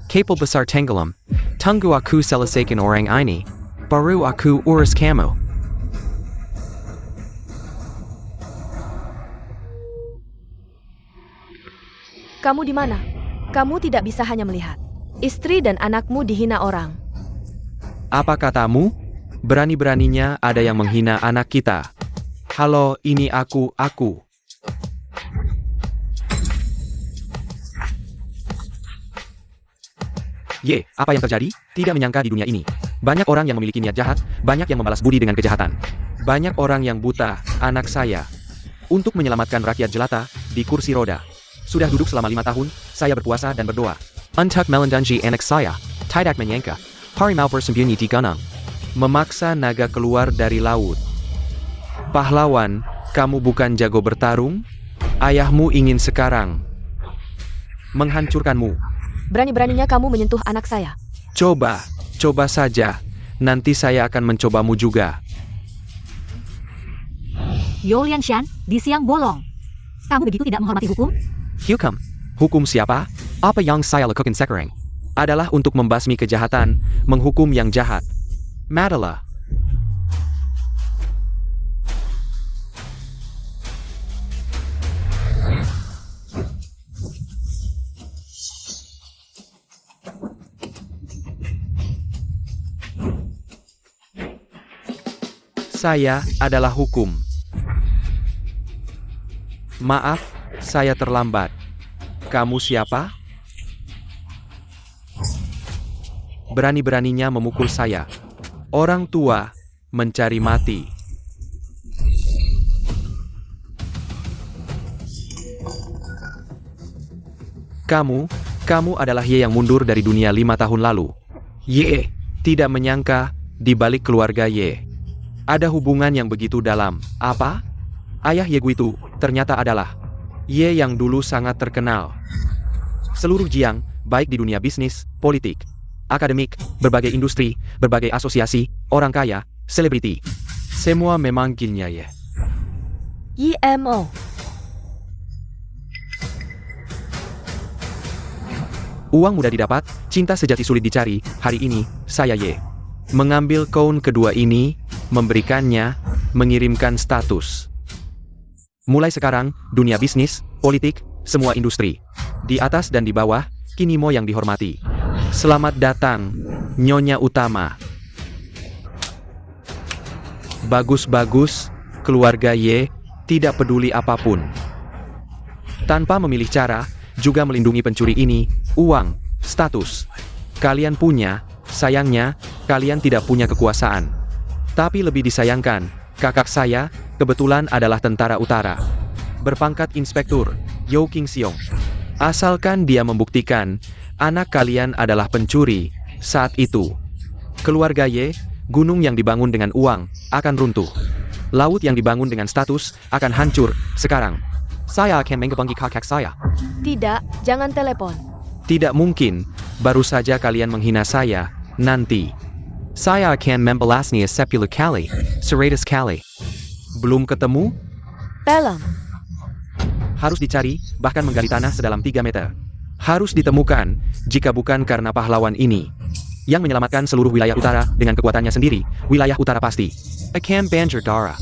Kapal besar tenggelam, tunggu aku selesaikan orang ini, baru aku urus kamu. Kamu di mana? Kamu tidak bisa hanya melihat. Istri dan anakmu dihina orang. Apa katamu? Berani-beraninya ada yang menghina anak kita. Halo, ini aku. Ye, apa yang terjadi? Tidak menyangka di dunia ini. Banyak orang yang memiliki niat jahat, banyak yang membalas budi dengan kejahatan. Banyak orang yang buta, anak saya. Untuk menyelamatkan rakyat jelata, di kursi roda. Sudah duduk selama 5 tahun, saya berpuasa dan berdoa. Untuk melindungi anak saya, tidak menyangka. Harimau bersembunyi di gunung. Memaksa naga keluar dari laut. Pahlawan, kamu bukan jago bertarung? Ayahmu ingin sekarang menghancurkanmu. Berani-beraninya kamu menyentuh anak saya. Coba saja. Nanti saya akan mencobamu juga. You Lianshan, di siang bolong. Kamu begitu tidak menghormati hukum? Hukum siapa? Apa yang saya lakukan sekarang adalah untuk membasmi kejahatan, menghukum yang jahat. Madala. Saya adalah hukum. Maaf, saya terlambat. Kamu siapa? Berani-beraninya memukul saya. Orang tua mencari mati. Kamu adalah Ye yang mundur dari dunia 5 tahun lalu. Ye tidak menyangka di balik keluarga Ye ada hubungan yang begitu dalam. Apa? Ayah Ye Guitu ternyata adalah Ye yang dulu sangat terkenal. Seluruh Jiang, baik di dunia bisnis, politik, akademik, berbagai industri, berbagai asosiasi, orang kaya, selebriti, semua memanggilnya Ye. YMO. Uang mudah didapat, cinta sejati sulit dicari. Hari ini, saya Ye mengambil koin kedua ini, memberikannya, mengirimkan status. Mulai sekarang, dunia bisnis, politik, semua industri, di atas dan di bawah, kini Mo yang dihormati. Selamat datang, Nyonya Utama. Bagus-bagus, keluarga Ye tidak peduli apapun. Tanpa memilih cara, juga melindungi pencuri ini, uang, status. Kalian punya, sayangnya, kalian tidak punya kekuasaan. Tapi lebih disayangkan, kakak saya, kebetulan adalah tentara utara. Berpangkat inspektur, Yo King Siong. Asalkan dia membuktikan, anak kalian adalah pencuri, saat itu. Keluarga Ye, gunung yang dibangun dengan uang, akan runtuh. Laut yang dibangun dengan status, akan hancur, sekarang. Saya akan mengebangi kakak saya. Tidak, jangan telepon. Tidak mungkin, baru saja kalian menghina saya, nanti. Saya akan membalasnya 10 kali, 100 kali. Belum ketemu? Pelem. Harus dicari, bahkan menggali tanah sedalam 3 meter. Harus ditemukan, jika bukan karena pahlawan ini. Yang menyelamatkan seluruh wilayah utara dengan kekuatannya sendiri, wilayah utara pasti akan banjir darah.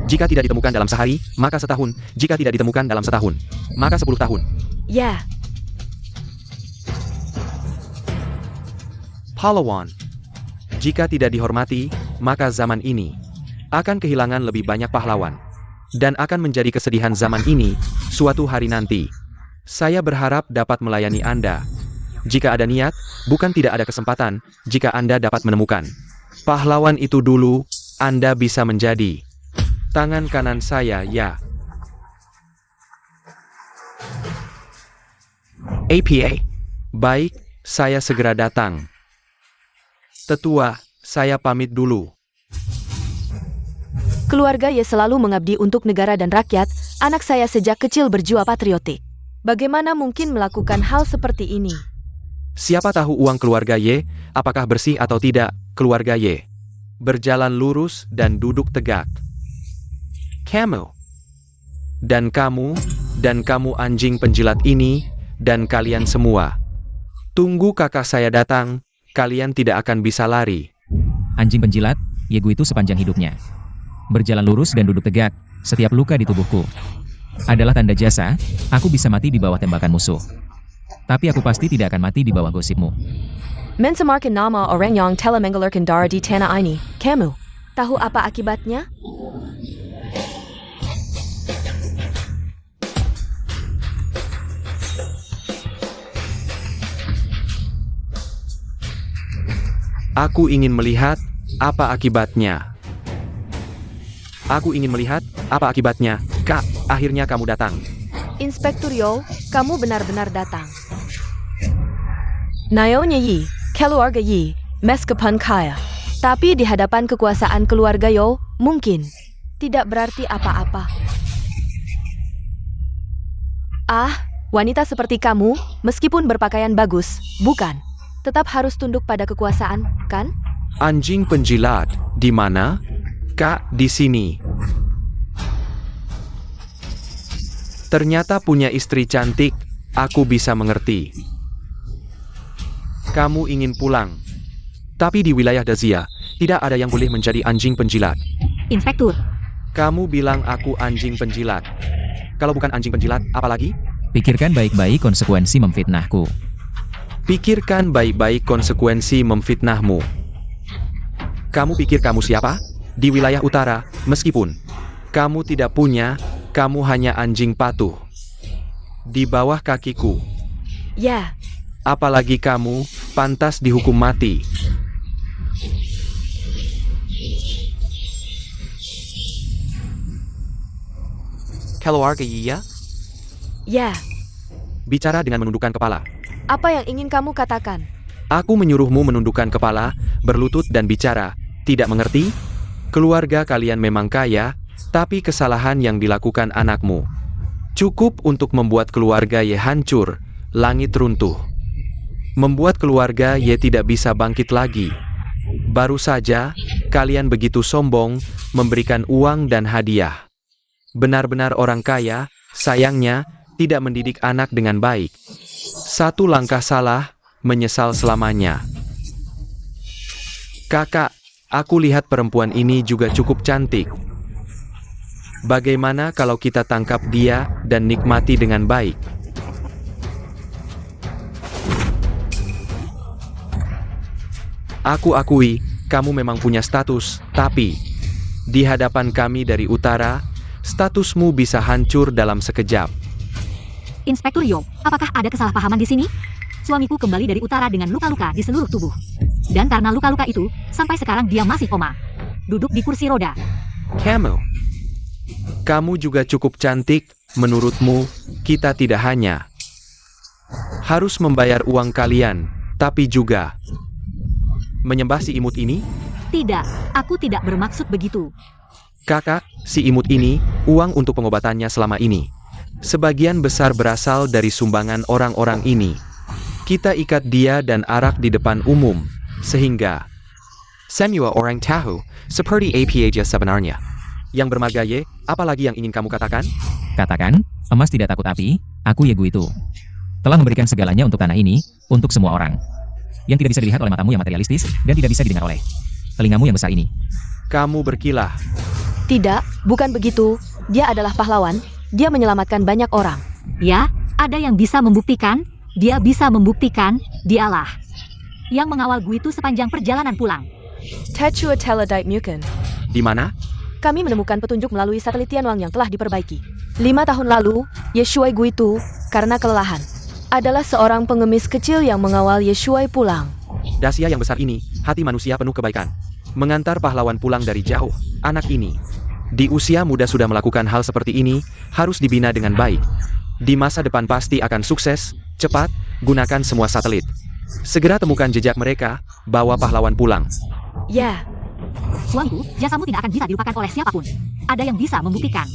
Jika tidak ditemukan dalam sehari, maka setahun. Jika tidak ditemukan dalam setahun, maka 10 tahun. Ya, Pahlawan. Jika tidak dihormati, maka zaman ini akan kehilangan lebih banyak pahlawan. Dan akan menjadi kesedihan zaman ini, suatu hari nanti. Saya berharap dapat melayani Anda. Jika ada niat, bukan tidak ada kesempatan, jika Anda dapat menemukan pahlawan itu dulu, Anda bisa menjadi tangan kanan saya, ya. APA. Baik, saya segera datang. Tetua, saya pamit dulu. keluarga Ye selalu mengabdi untuk negara dan rakyat, anak saya sejak kecil berjiwa patriotik. Bagaimana mungkin melakukan hal seperti ini? Siapa tahu uang keluarga Ye, apakah bersih atau tidak, keluarga Ye. Berjalan lurus dan duduk tegak. Kamu. Dan kamu anjing penjilat ini, dan kalian semua. Tunggu kakak saya datang, kalian tidak akan bisa lari. Anjing penjilat, Ye Guitu sepanjang hidupnya. Berjalan lurus dan duduk tegak, setiap luka di tubuhku adalah tanda jasa, aku bisa mati di bawah tembakan musuh. Tapi aku pasti tidak akan mati di bawah gosipmu. Mensemarkan nama orang yang telah menggelarkan darah di tanah ini, kamu. Tahu apa akibatnya? Aku ingin melihat apa akibatnya. Aku ingin melihat apa akibatnya. Kak, akhirnya kamu datang. Inspektur Yo, kamu benar-benar datang. Nyonya Yi, keluarga Yi, meskipun kaya. Tapi di hadapan kekuasaan keluarga Yo, mungkin tidak berarti apa-apa. Ah, wanita seperti kamu, meskipun berpakaian bagus, bukan. Tetap harus tunduk pada kekuasaan, kan? Anjing penjilat, di mana? Kak, di sini. Ternyata punya istri cantik, aku bisa mengerti. Kamu ingin pulang. Tapi di wilayah Dazia, tidak ada yang boleh menjadi anjing penjilat. Inspektur, Kamu bilang aku anjing penjilat. Kalau bukan anjing penjilat, apa lagi? Pikirkan baik-baik konsekuensi memfitnahku. Pikirkan baik-baik konsekuensi memfitnahmu. Kamu pikir kamu siapa? Di wilayah utara, meskipun kamu tidak punya, kamu hanya anjing patuh. Di bawah kakiku. Ya, Apalagi kamu, pantas dihukum mati. Keluarga Yi ya? ya. Bicara dengan menundukkan kepala. Apa yang ingin kamu katakan? Aku menyuruhmu menundukkan kepala, berlutut dan bicara. Tidak mengerti? Keluarga kalian memang kaya, tapi kesalahan yang dilakukan anakmu cukup untuk membuat keluarga Ye hancur, langit runtuh. Membuat keluarga Ye tidak bisa bangkit lagi. Baru saja, kalian begitu sombong, memberikan uang dan hadiah. Benar-benar orang kaya, sayangnya, tidak mendidik anak dengan baik. Satu langkah salah, menyesal selamanya. Kakak, aku lihat perempuan ini juga cukup cantik. Bagaimana kalau kita tangkap dia dan nikmati dengan baik? Aku akui, kamu memang punya status, tapi di hadapan kami dari utara, statusmu bisa hancur dalam sekejap. Inspektur Yo, apakah ada kesalahpahaman di sini? Suamiku kembali dari utara dengan luka-luka di seluruh tubuh. Dan karena luka-luka itu, sampai sekarang dia masih koma. Duduk di kursi roda. Kamu juga cukup cantik, menurutmu, kita tidak hanya harus membayar uang kalian, tapi juga menyembah si imut ini? Tidak, aku tidak bermaksud begitu. Kakak, si imut ini, uang untuk pengobatannya selama ini. Sebagian besar berasal dari sumbangan orang-orang ini. Kita ikat dia dan arak di depan umum, sehingga semua orang tahu, seperti apa aja sebenarnya. Yang bermarga Ye, apalagi yang ingin kamu katakan? Katakan, emas tidak takut api, aku Ye Gu itu. Telah memberikan segalanya untuk tanah ini, untuk semua orang. Yang tidak bisa dilihat oleh matamu yang materialistis, dan tidak bisa didengar oleh telingamu yang besar ini. Kamu berkilah. Tidak, bukan begitu. Dia adalah pahlawan. Dia menyelamatkan banyak orang. Ya, ada yang bisa membuktikan, dia bisa membuktikan, dialah yang mengawal Gu itu sepanjang perjalanan pulang. Techua Teledite Muken. Di mana? Kami menemukan petunjuk melalui satelit Tianwang yang telah diperbaiki. 5 tahun lalu, Ye Shuai Gu itu, karena kelelahan, adalah seorang pengemis kecil yang mengawal Ye Shuai pulang. Dasia yang besar ini, hati manusia penuh kebaikan. Mengantar pahlawan pulang dari jauh, anak ini. Di usia muda sudah melakukan hal seperti ini, harus dibina dengan baik. Di masa depan pasti akan sukses, cepat, gunakan semua satelit. Segera temukan jejak mereka, bawa pahlawan pulang. Ya, Suamiku, jasamu tidak akan bisa dilupakan oleh siapapun. Ada yang bisa membuktikan.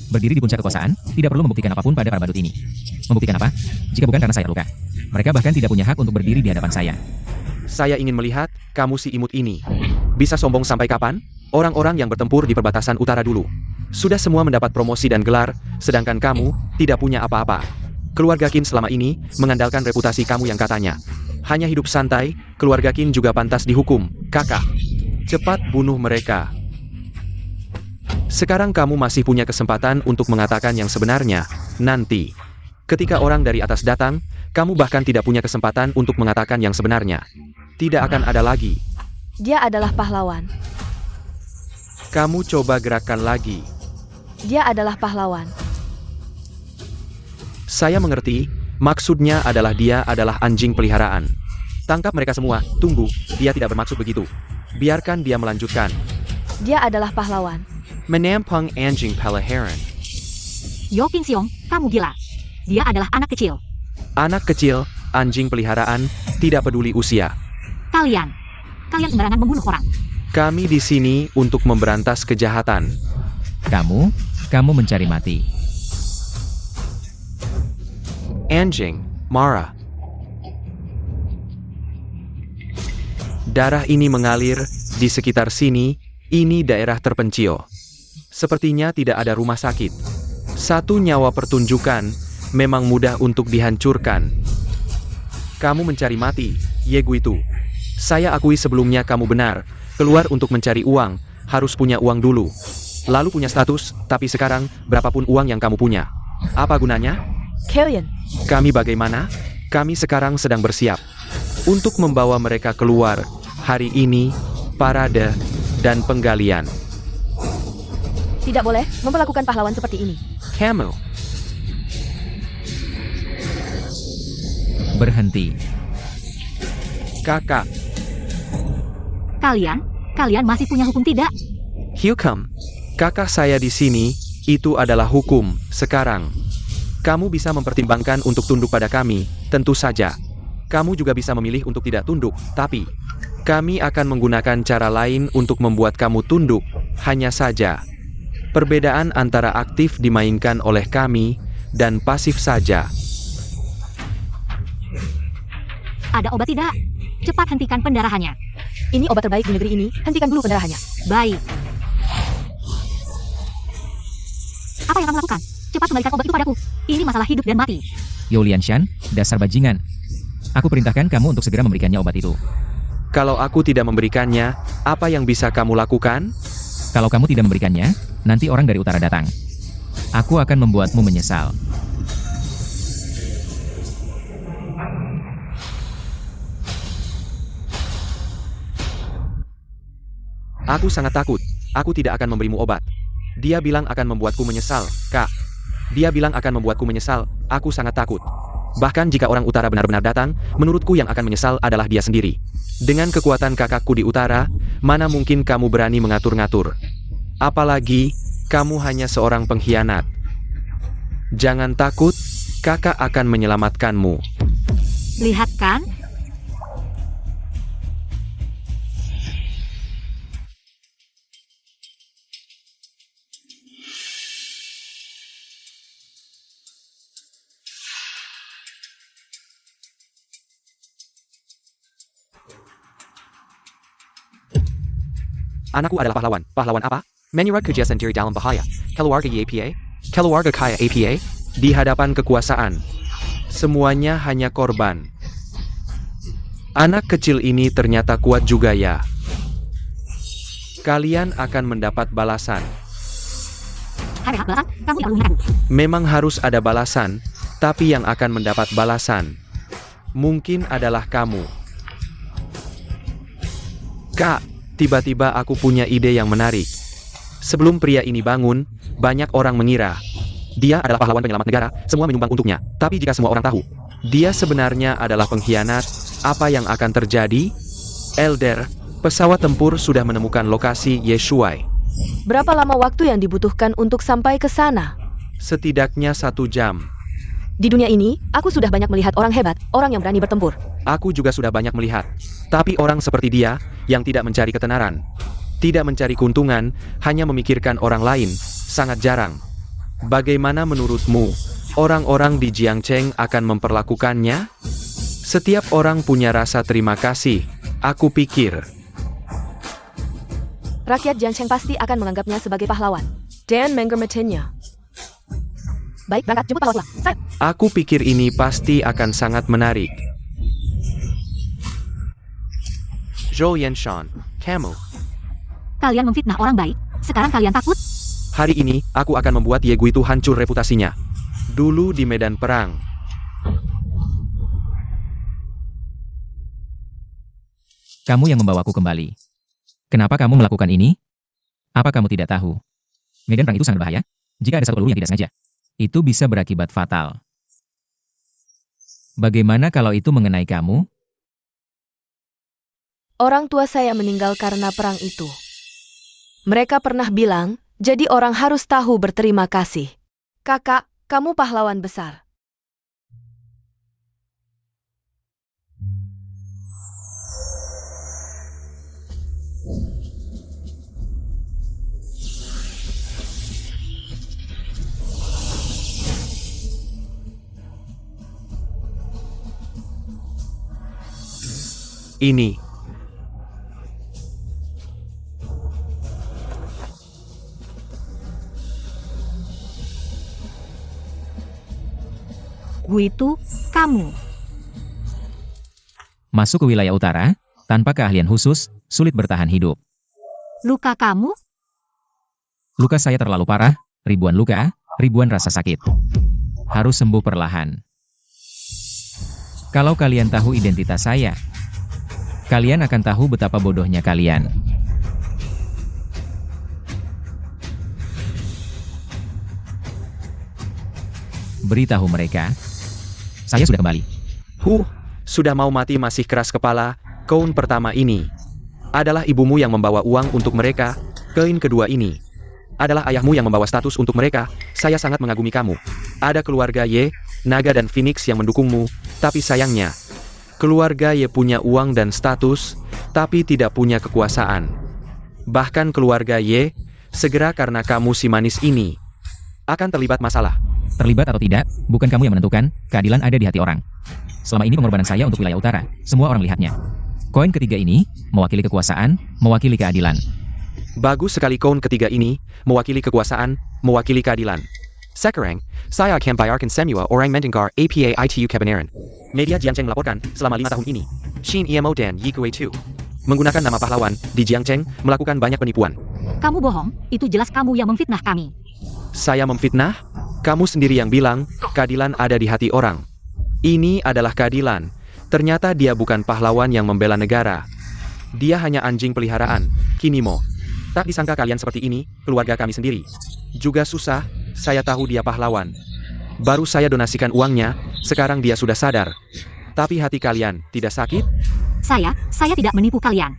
Berdiri di puncak kekuasaan, tidak perlu membuktikan apapun pada para badut ini. Membuktikan apa? Jika bukan karena saya terluka. Mereka bahkan tidak punya hak untuk berdiri di hadapan saya. Saya ingin melihat, kamu si imut ini. Bisa sombong sampai kapan? Orang-orang yang bertempur di perbatasan utara dulu. Sudah semua mendapat promosi dan gelar, sedangkan kamu, tidak punya apa-apa. Keluarga Qin selama ini, mengandalkan reputasi kamu yang katanya hanya hidup santai, keluarga Qin juga pantas dihukum, kakak. Cepat bunuh mereka. Sekarang kamu masih punya kesempatan untuk mengatakan yang sebenarnya, nanti. Ketika orang dari atas datang, kamu bahkan tidak punya kesempatan untuk mengatakan yang sebenarnya. Tidak akan ada lagi. dia adalah pahlawan. Kamu coba gerakan lagi. Dia adalah pahlawan. Saya mengerti, maksudnya adalah dia adalah anjing peliharaan. Tangkap mereka semua, tunggu, dia tidak bermaksud begitu. Biarkan dia melanjutkan. Dia adalah pahlawan. Menampung anjing peliharaan. Yo Qin Xiong, kamu gila. Dia adalah anak kecil. Anak kecil, anjing peliharaan, tidak peduli usia. Kalian sembarangan membunuh orang. Kami di sini untuk memberantas kejahatan. Kamu mencari mati. Anjing, marah. Darah ini mengalir di sekitar sini, ini daerah terpencil. Sepertinya tidak ada rumah sakit. Satu nyawa pertunjukan, memang mudah untuk dihancurkan. Kamu mencari mati, Ye Gu itu. Saya akui sebelumnya kamu benar, keluar untuk mencari uang, harus punya uang dulu. Lalu punya status, tapi sekarang, berapapun uang yang kamu punya. Apa gunanya? Kalian, Kami bagaimana? Kami sekarang sedang bersiap untuk membawa mereka keluar. Hari ini, parade, dan penggalian. tidak boleh memperlakukan pahlawan seperti ini. Kamu, Berhenti. kakak, Kalian masih punya hukum tidak? Hukum. Kakak saya di sini, itu adalah hukum, sekarang. Kamu bisa mempertimbangkan untuk tunduk pada kami, tentu saja. Kamu juga bisa memilih untuk tidak tunduk, tapi kami akan menggunakan cara lain untuk membuat kamu tunduk. Hanya saja, perbedaan antara aktif dimainkan oleh kami dan pasif saja. Ada obat tidak? Cepat hentikan pendarahannya. Ini obat terbaik di negeri ini, hentikan dulu pendarahannya. Baik. Apa yang kamu lakukan? Cepat kembalikan obat itu padaku. Ini masalah hidup dan mati. You Lianshan, dasar bajingan. Aku perintahkan kamu untuk segera memberikannya obat itu. Kalau aku tidak memberikannya, apa yang bisa kamu lakukan? Kalau kamu tidak memberikannya, nanti orang dari utara datang. Aku akan membuatmu menyesal. Aku sangat takut. Aku tidak akan memberimu obat. Dia bilang akan membuatku menyesal, Kak. Dia bilang akan membuatku menyesal. Aku sangat takut. Bahkan jika orang utara benar-benar datang, menurutku yang akan menyesal adalah dia sendiri. Dengan kekuatan kakakku di utara, mana mungkin kamu berani mengatur-ngatur? Apalagi, kamu hanya seorang pengkhianat. Jangan takut, kakak akan menyelamatkanmu. Lihat kan? Anakku adalah pahlawan. Pahlawan apa? Menyerah kerja sendiri dalam bahaya. Keluarga YPA? Keluarga kaya APA? Di hadapan kekuasaan. Semuanya hanya korban. Anak kecil ini ternyata kuat juga ya. Kalian akan mendapat balasan. Hai rehat balasan, kamu tidak perlu mengaku. Memang harus ada balasan, tapi yang akan mendapat balasan mungkin adalah kamu. Kak, tiba-tiba aku punya ide yang menarik. Sebelum pria ini bangun, banyak orang mengira dia adalah pahlawan penyelamat negara, semua menyumbang untuknya. Tapi jika semua orang tahu, dia sebenarnya adalah pengkhianat, apa yang akan terjadi? Elder, pesawat tempur sudah menemukan lokasi Yeshuai. Berapa lama waktu yang dibutuhkan untuk sampai ke sana? Setidaknya 1 jam. Di dunia ini, aku sudah banyak melihat orang hebat, orang yang berani bertempur. Aku juga sudah banyak melihat. Tapi orang seperti dia, yang tidak mencari ketenaran, tidak mencari keuntungan, hanya memikirkan orang lain, sangat jarang. Bagaimana menurutmu, orang-orang di Jiangcheng akan memperlakukannya? Setiap orang punya rasa terima kasih, aku pikir. Rakyat Jiangcheng pasti akan menganggapnya sebagai pahlawan. Dan menghormatinya. Baik, berangkat, jemput pahlawan. Saya. Aku pikir ini pasti akan sangat menarik. Zhou Yanshan, kamu. Kalian memfitnah orang baik, sekarang kalian takut? Hari ini, aku akan membuat Ye Gui itu hancur reputasinya. Dulu di medan perang. Kamu yang membawaku kembali. Kenapa kamu melakukan ini? Apa kamu tidak tahu? Medan perang itu sangat bahaya. Jika ada satu peluru yang tidak sengaja, itu bisa berakibat fatal. Bagaimana kalau itu mengenai kamu? Orang tua saya meninggal karena perang itu. Mereka pernah bilang, jadi orang harus tahu berterima kasih. Kakak, kamu pahlawan besar. Ini. Gue itu, kamu. Masuk ke wilayah utara, tanpa keahlian khusus, sulit bertahan hidup. Luka kamu? Luka saya terlalu parah, ribuan luka, ribuan rasa sakit. Harus sembuh perlahan. Kalau kalian tahu identitas saya, kalian akan tahu betapa bodohnya kalian. Beritahu mereka, saya sudah kembali. Sudah mau mati masih keras kepala. Koin pertama ini adalah ibumu yang membawa uang untuk mereka. Koin kedua ini adalah ayahmu yang membawa status untuk mereka. Saya sangat mengagumi kamu. Ada keluarga Ye, Naga dan Phoenix yang mendukungmu. Tapi sayangnya, Keluarga Ye punya uang dan status, tapi tidak punya kekuasaan. Bahkan keluarga Ye, segera karena kamu si manis ini, akan terlibat masalah. Terlibat atau tidak, bukan kamu yang menentukan, keadilan ada di hati orang. Selama ini pengorbanan saya untuk wilayah utara, semua orang melihatnya. Koin ketiga ini, mewakili kekuasaan, mewakili keadilan. Bagus sekali koin ketiga ini, mewakili kekuasaan, mewakili keadilan. Sekarang, saya akan bayarkan semua orang mendengar apa itu kebenaran. Media Jiangcheng melaporkan, selama 5 tahun ini, Shin Emo dan Yi Kuei Tu menggunakan nama pahlawan di Jiangcheng melakukan banyak penipuan. Kamu bohong, itu jelas kamu yang memfitnah kami. Saya memfitnah? Kamu sendiri yang bilang, keadilan ada di hati orang. Ini adalah keadilan. Ternyata dia bukan pahlawan yang membela negara. Dia hanya anjing peliharaan, Kinimo. Tak disangka kalian seperti ini, keluarga kami sendiri. Juga susah, saya tahu dia pahlawan. Baru saya donasikan uangnya, sekarang dia sudah sadar. Tapi hati kalian tidak sakit? Saya tidak menipu kalian.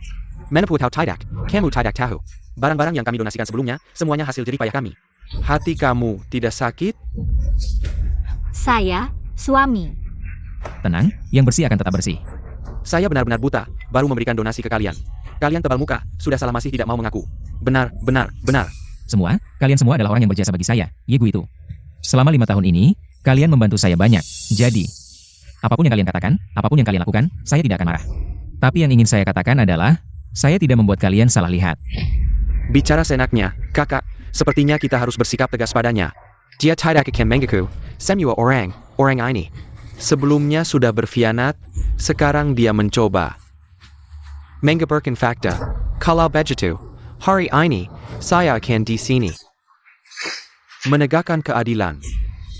Meneput tahu tidak, kamu tidak tahu. Barang-barang yang kami donasikan sebelumnya, semuanya hasil jerih payah kami. Hati kamu tidak sakit? Saya, suami. Tenang, yang bersih akan tetap bersih. Saya benar-benar buta, baru memberikan donasi ke kalian. Kalian tebal muka, sudah salah masih tidak mau mengaku. Benar. Kalian semua adalah orang yang berjasa bagi saya, Ye Gui itu. Selama 5 tahun ini, kalian membantu saya banyak. Jadi, apapun yang kalian katakan, apapun yang kalian lakukan, saya tidak akan marah. Tapi yang ingin saya katakan adalah, saya tidak membuat kalian salah lihat. Bicara senaknya, kakak, sepertinya kita harus bersikap tegas padanya. Dia tidak akan mengaku, semua orang ini. Sebelumnya sudah berkhianat, sekarang dia mencoba mengabarkan fakta. Kalau begitu, hari ini, saya akan di sini menegakkan keadilan.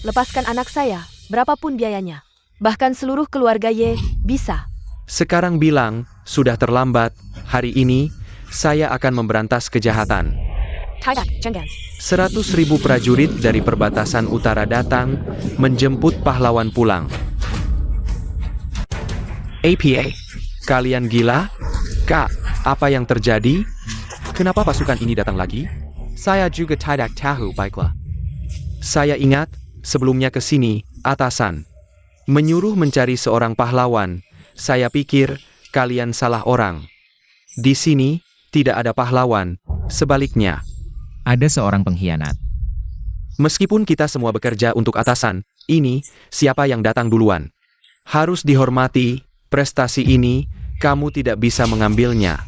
Lepaskan anak saya, berapapun biayanya. Bahkan seluruh keluarga Ye, bisa. Sekarang bilang, sudah terlambat, hari ini, saya akan memberantas kejahatan. Tidak, jangan. 100.000 prajurit dari perbatasan utara datang, menjemput pahlawan pulang. APA, kalian gila? Kak, apa yang terjadi? Kenapa pasukan ini datang lagi? Saya juga tidak tahu, baiklah. Saya ingat, sebelumnya ke sini, atasan menyuruh mencari seorang pahlawan. Saya pikir, kalian salah orang. Di sini, tidak ada pahlawan, sebaliknya. Ada seorang pengkhianat. Meskipun kita semua bekerja untuk atasan, ini, siapa yang datang duluan? Harus dihormati, prestasi ini, kamu tidak bisa mengambilnya.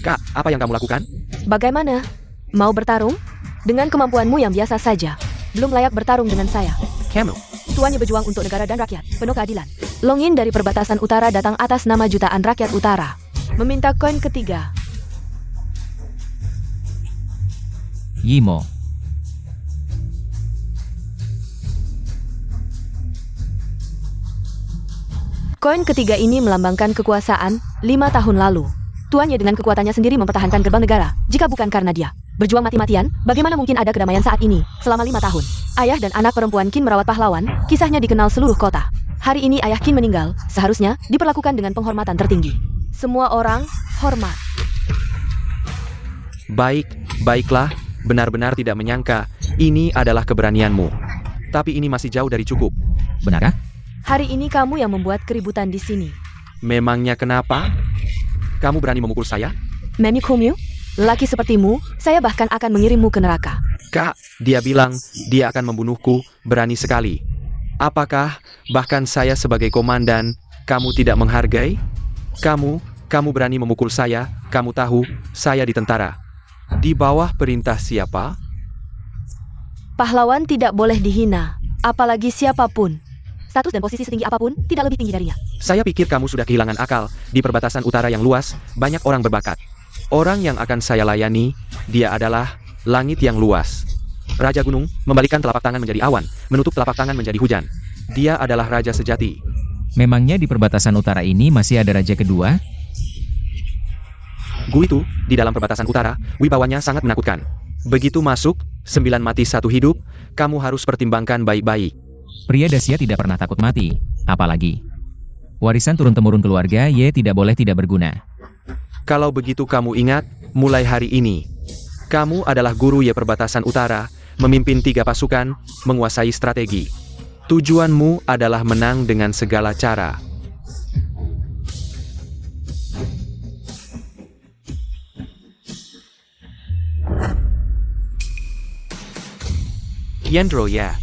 Kak, apa yang kamu lakukan? Bagaimana? Mau bertarung? Dengan kemampuanmu yang biasa saja. Belum layak bertarung dengan saya. Kamu. Tuannya berjuang untuk negara dan rakyat, penuh keadilan. Longin dari perbatasan utara datang atas nama jutaan rakyat utara. Meminta koin ketiga. Yimo. Koin ketiga ini melambangkan kekuasaan 5 tahun lalu. Tuannya dengan kekuatannya sendiri mempertahankan gerbang negara. Jika bukan karena dia berjuang mati-matian, bagaimana mungkin ada kedamaian saat ini, selama 5 tahun? Ayah dan anak perempuan Qin merawat pahlawan, kisahnya dikenal seluruh kota. Hari ini ayah Qin meninggal, seharusnya diperlakukan dengan penghormatan tertinggi. Semua orang hormat. Baiklah, benar-benar tidak menyangka, ini adalah keberanianmu. Tapi ini masih jauh dari cukup. Benarkah? Hari ini kamu yang membuat keributan di sini. Memangnya kenapa? Kamu berani memukul saya? Memikumyu? Lelaki sepertimu, saya bahkan akan mengirimmu ke neraka. Kak, dia bilang, dia akan membunuhku, berani sekali. Apakah, bahkan saya sebagai komandan, kamu tidak menghargai? Kamu berani memukul saya, kamu tahu, saya di tentara. Di bawah perintah siapa? Pahlawan tidak boleh dihina, apalagi siapapun. Status dan posisi setinggi apapun, tidak lebih tinggi darinya. Saya pikir kamu sudah kehilangan akal, di perbatasan utara yang luas, banyak orang berbakat. Orang yang akan saya layani, dia adalah langit yang luas. Raja Gunung, membalikkan telapak tangan menjadi awan, menutup telapak tangan menjadi hujan. Dia adalah raja sejati. Memangnya di perbatasan utara ini masih ada raja kedua? Gui itu, di dalam perbatasan utara, wibawanya sangat menakutkan. Begitu masuk, 9 mati 1 hidup, kamu harus pertimbangkan baik-baik. Pria Dacia tidak pernah takut mati, apalagi warisan turun-temurun keluarga Ye tidak boleh tidak berguna. Kalau begitu kamu ingat, mulai hari ini, kamu adalah guru Ye perbatasan utara, memimpin 3 pasukan, menguasai strategi. Tujuanmu adalah menang dengan segala cara. Hendro ya.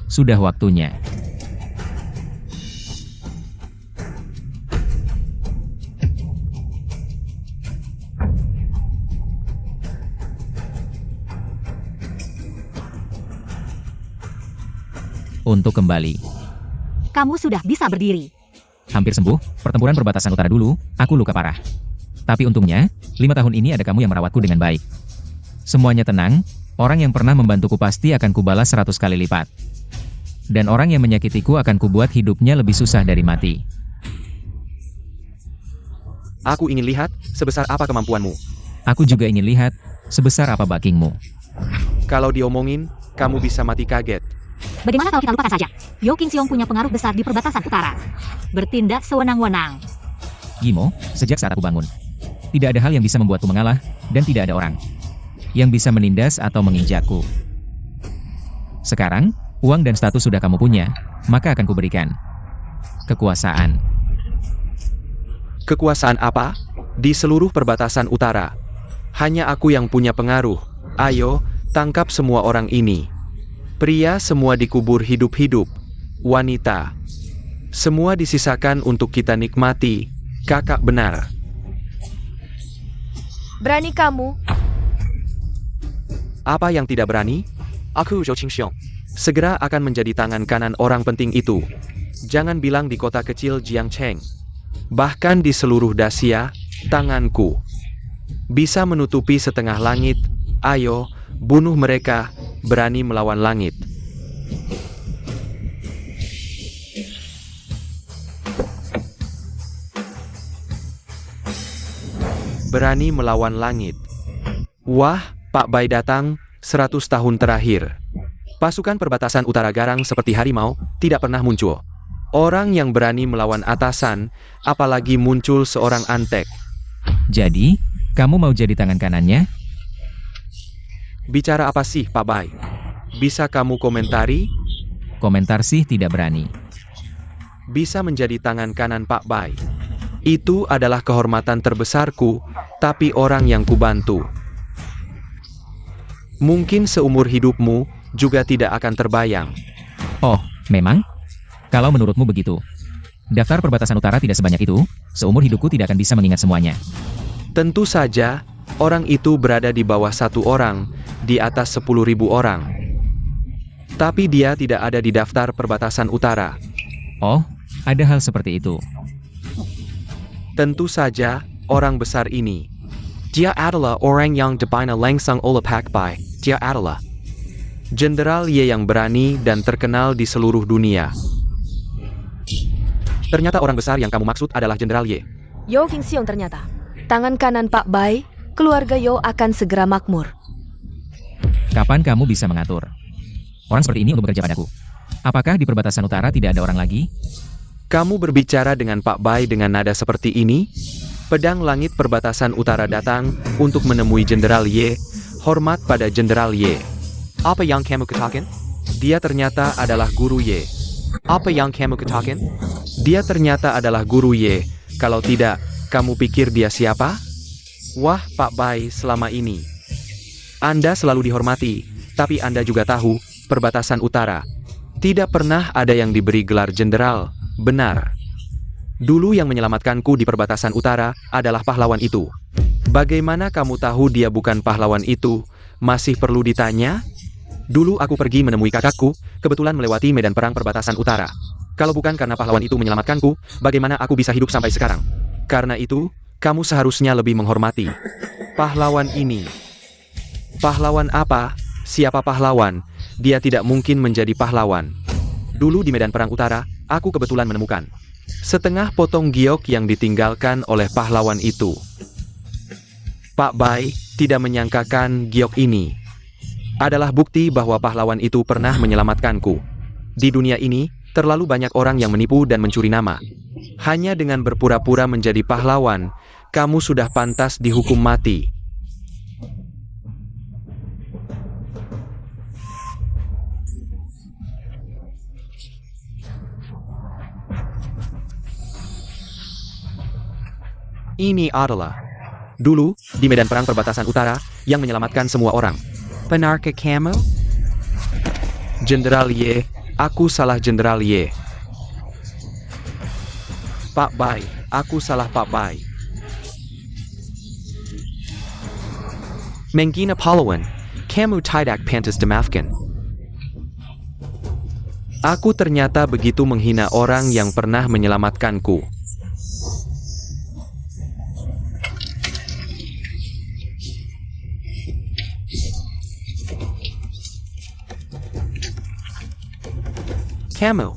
Sudah waktunya. Untuk kembali. Kamu sudah bisa berdiri. Hampir sembuh, pertempuran perbatasan utara dulu, aku luka parah. Tapi untungnya, 5 tahun ini ada kamu yang merawatku dengan baik. Semuanya tenang, orang yang pernah membantuku pasti akan kubalas 100 kali lipat. Dan orang yang menyakitiku akan kubuat hidupnya lebih susah dari mati. Aku ingin lihat sebesar apa kemampuanmu. Aku juga ingin lihat, sebesar apa backingmu. Kalau diomongin, kamu bisa mati kaget. Bagaimana kalau kita lupakan saja? Yo King Seong punya pengaruh besar di perbatasan utara. Bertindak sewenang-wenang. Gimo, sejak saat aku bangun. Tidak ada hal yang bisa membuatku mengalah, dan tidak ada orang yang bisa menindas atau menginjakku. Sekarang, uang dan status sudah kamu punya, maka akan kuberikan kekuasaan. Kekuasaan apa? Di seluruh perbatasan utara. Hanya aku yang punya pengaruh. Ayo, tangkap semua orang ini. Pria semua dikubur hidup-hidup. Wanita. Semua disisakan untuk kita nikmati. Kakak benar. Berani kamu? Apa yang tidak berani? Aku Zhou Qingxiong. Segera akan menjadi tangan kanan orang penting itu. Jangan bilang di kota kecil Jiangcheng. Bahkan di seluruh Dacia, tanganku bisa menutupi setengah langit. Ayo, bunuh mereka, berani melawan langit. Berani melawan langit. Wah, Pak Bai datang, 100 tahun terakhir. Pasukan perbatasan utara garang seperti harimau, tidak pernah muncul. Orang yang berani melawan atasan, apalagi muncul seorang antek. Jadi, kamu mau jadi tangan kanannya? Bicara apa sih, Pak Bai? Bisa kamu komentari? Komentar sih tidak berani. Bisa menjadi tangan kanan Pak Bai. Itu adalah kehormatan terbesarku, tapi orang yang kubantu. Mungkin seumur hidupmu, juga tidak akan terbayang. Oh, memang? Kalau menurutmu begitu. Daftar perbatasan utara tidak sebanyak itu, seumur hidupku tidak akan bisa mengingat semuanya. Tentu saja, orang itu berada di bawah 1 orang, di atas 10.000 orang. Tapi dia tidak ada di daftar perbatasan utara. Oh, ada hal seperti itu. Tentu saja, orang besar ini. Dia adalah orang yang dibina langsung oleh Pak Bai. Dia adalah Jenderal Ye yang berani dan terkenal di seluruh dunia. Ternyata orang besar yang kamu maksud adalah Jenderal Ye. Yo King Seong ternyata. Tangan kanan Pak Bai, keluarga Yo akan segera makmur. Kapan kamu bisa mengatur orang seperti ini untuk bekerja padaku? Apakah di perbatasan utara tidak ada orang lagi? Kamu berbicara dengan Pak Bai dengan nada seperti ini? Pedang langit perbatasan utara datang untuk menemui Jenderal Ye. Hormat pada Jenderal Ye. Apa yang kamu katakan? Dia ternyata adalah Guru Ye. Apa yang kamu katakan? Dia ternyata adalah Guru Ye. Kalau tidak, kamu pikir dia siapa? Wah, Pak Bai, selama ini Anda selalu dihormati, tapi Anda juga tahu, perbatasan utara tidak pernah ada yang diberi gelar jenderal. Benar. Dulu yang menyelamatkanku di perbatasan utara adalah pahlawan itu. Bagaimana kamu tahu dia bukan pahlawan itu? Masih perlu ditanya? Dulu aku pergi menemui kakakku, kebetulan melewati medan perang perbatasan utara. Kalau bukan karena pahlawan itu menyelamatkanku, bagaimana aku bisa hidup sampai sekarang? Karena itu, kamu seharusnya lebih menghormati pahlawan ini. Pahlawan apa? Siapa pahlawan? Dia tidak mungkin menjadi pahlawan. Dulu di medan perang utara, aku kebetulan menemukan setengah potong giok yang ditinggalkan oleh pahlawan itu. Pak Bai tidak menyangkakan giok ini adalah bukti bahwa pahlawan itu pernah menyelamatkanku. Di dunia ini, terlalu banyak orang yang menipu dan mencuri nama. Hanya dengan berpura-pura menjadi pahlawan, kamu sudah pantas dihukum mati. Ini adalah Dulu, di medan perang perbatasan utara, yang menyelamatkan semua orang. Benar ke kamu? Jenderal Ye, aku salah Jenderal Ye. Pak Bai, aku salah Pak Bai. Menggina pahlawan, kamu tidak pantas dimaafkan. Aku ternyata begitu menghina orang yang pernah menyelamatkanku. Kamu,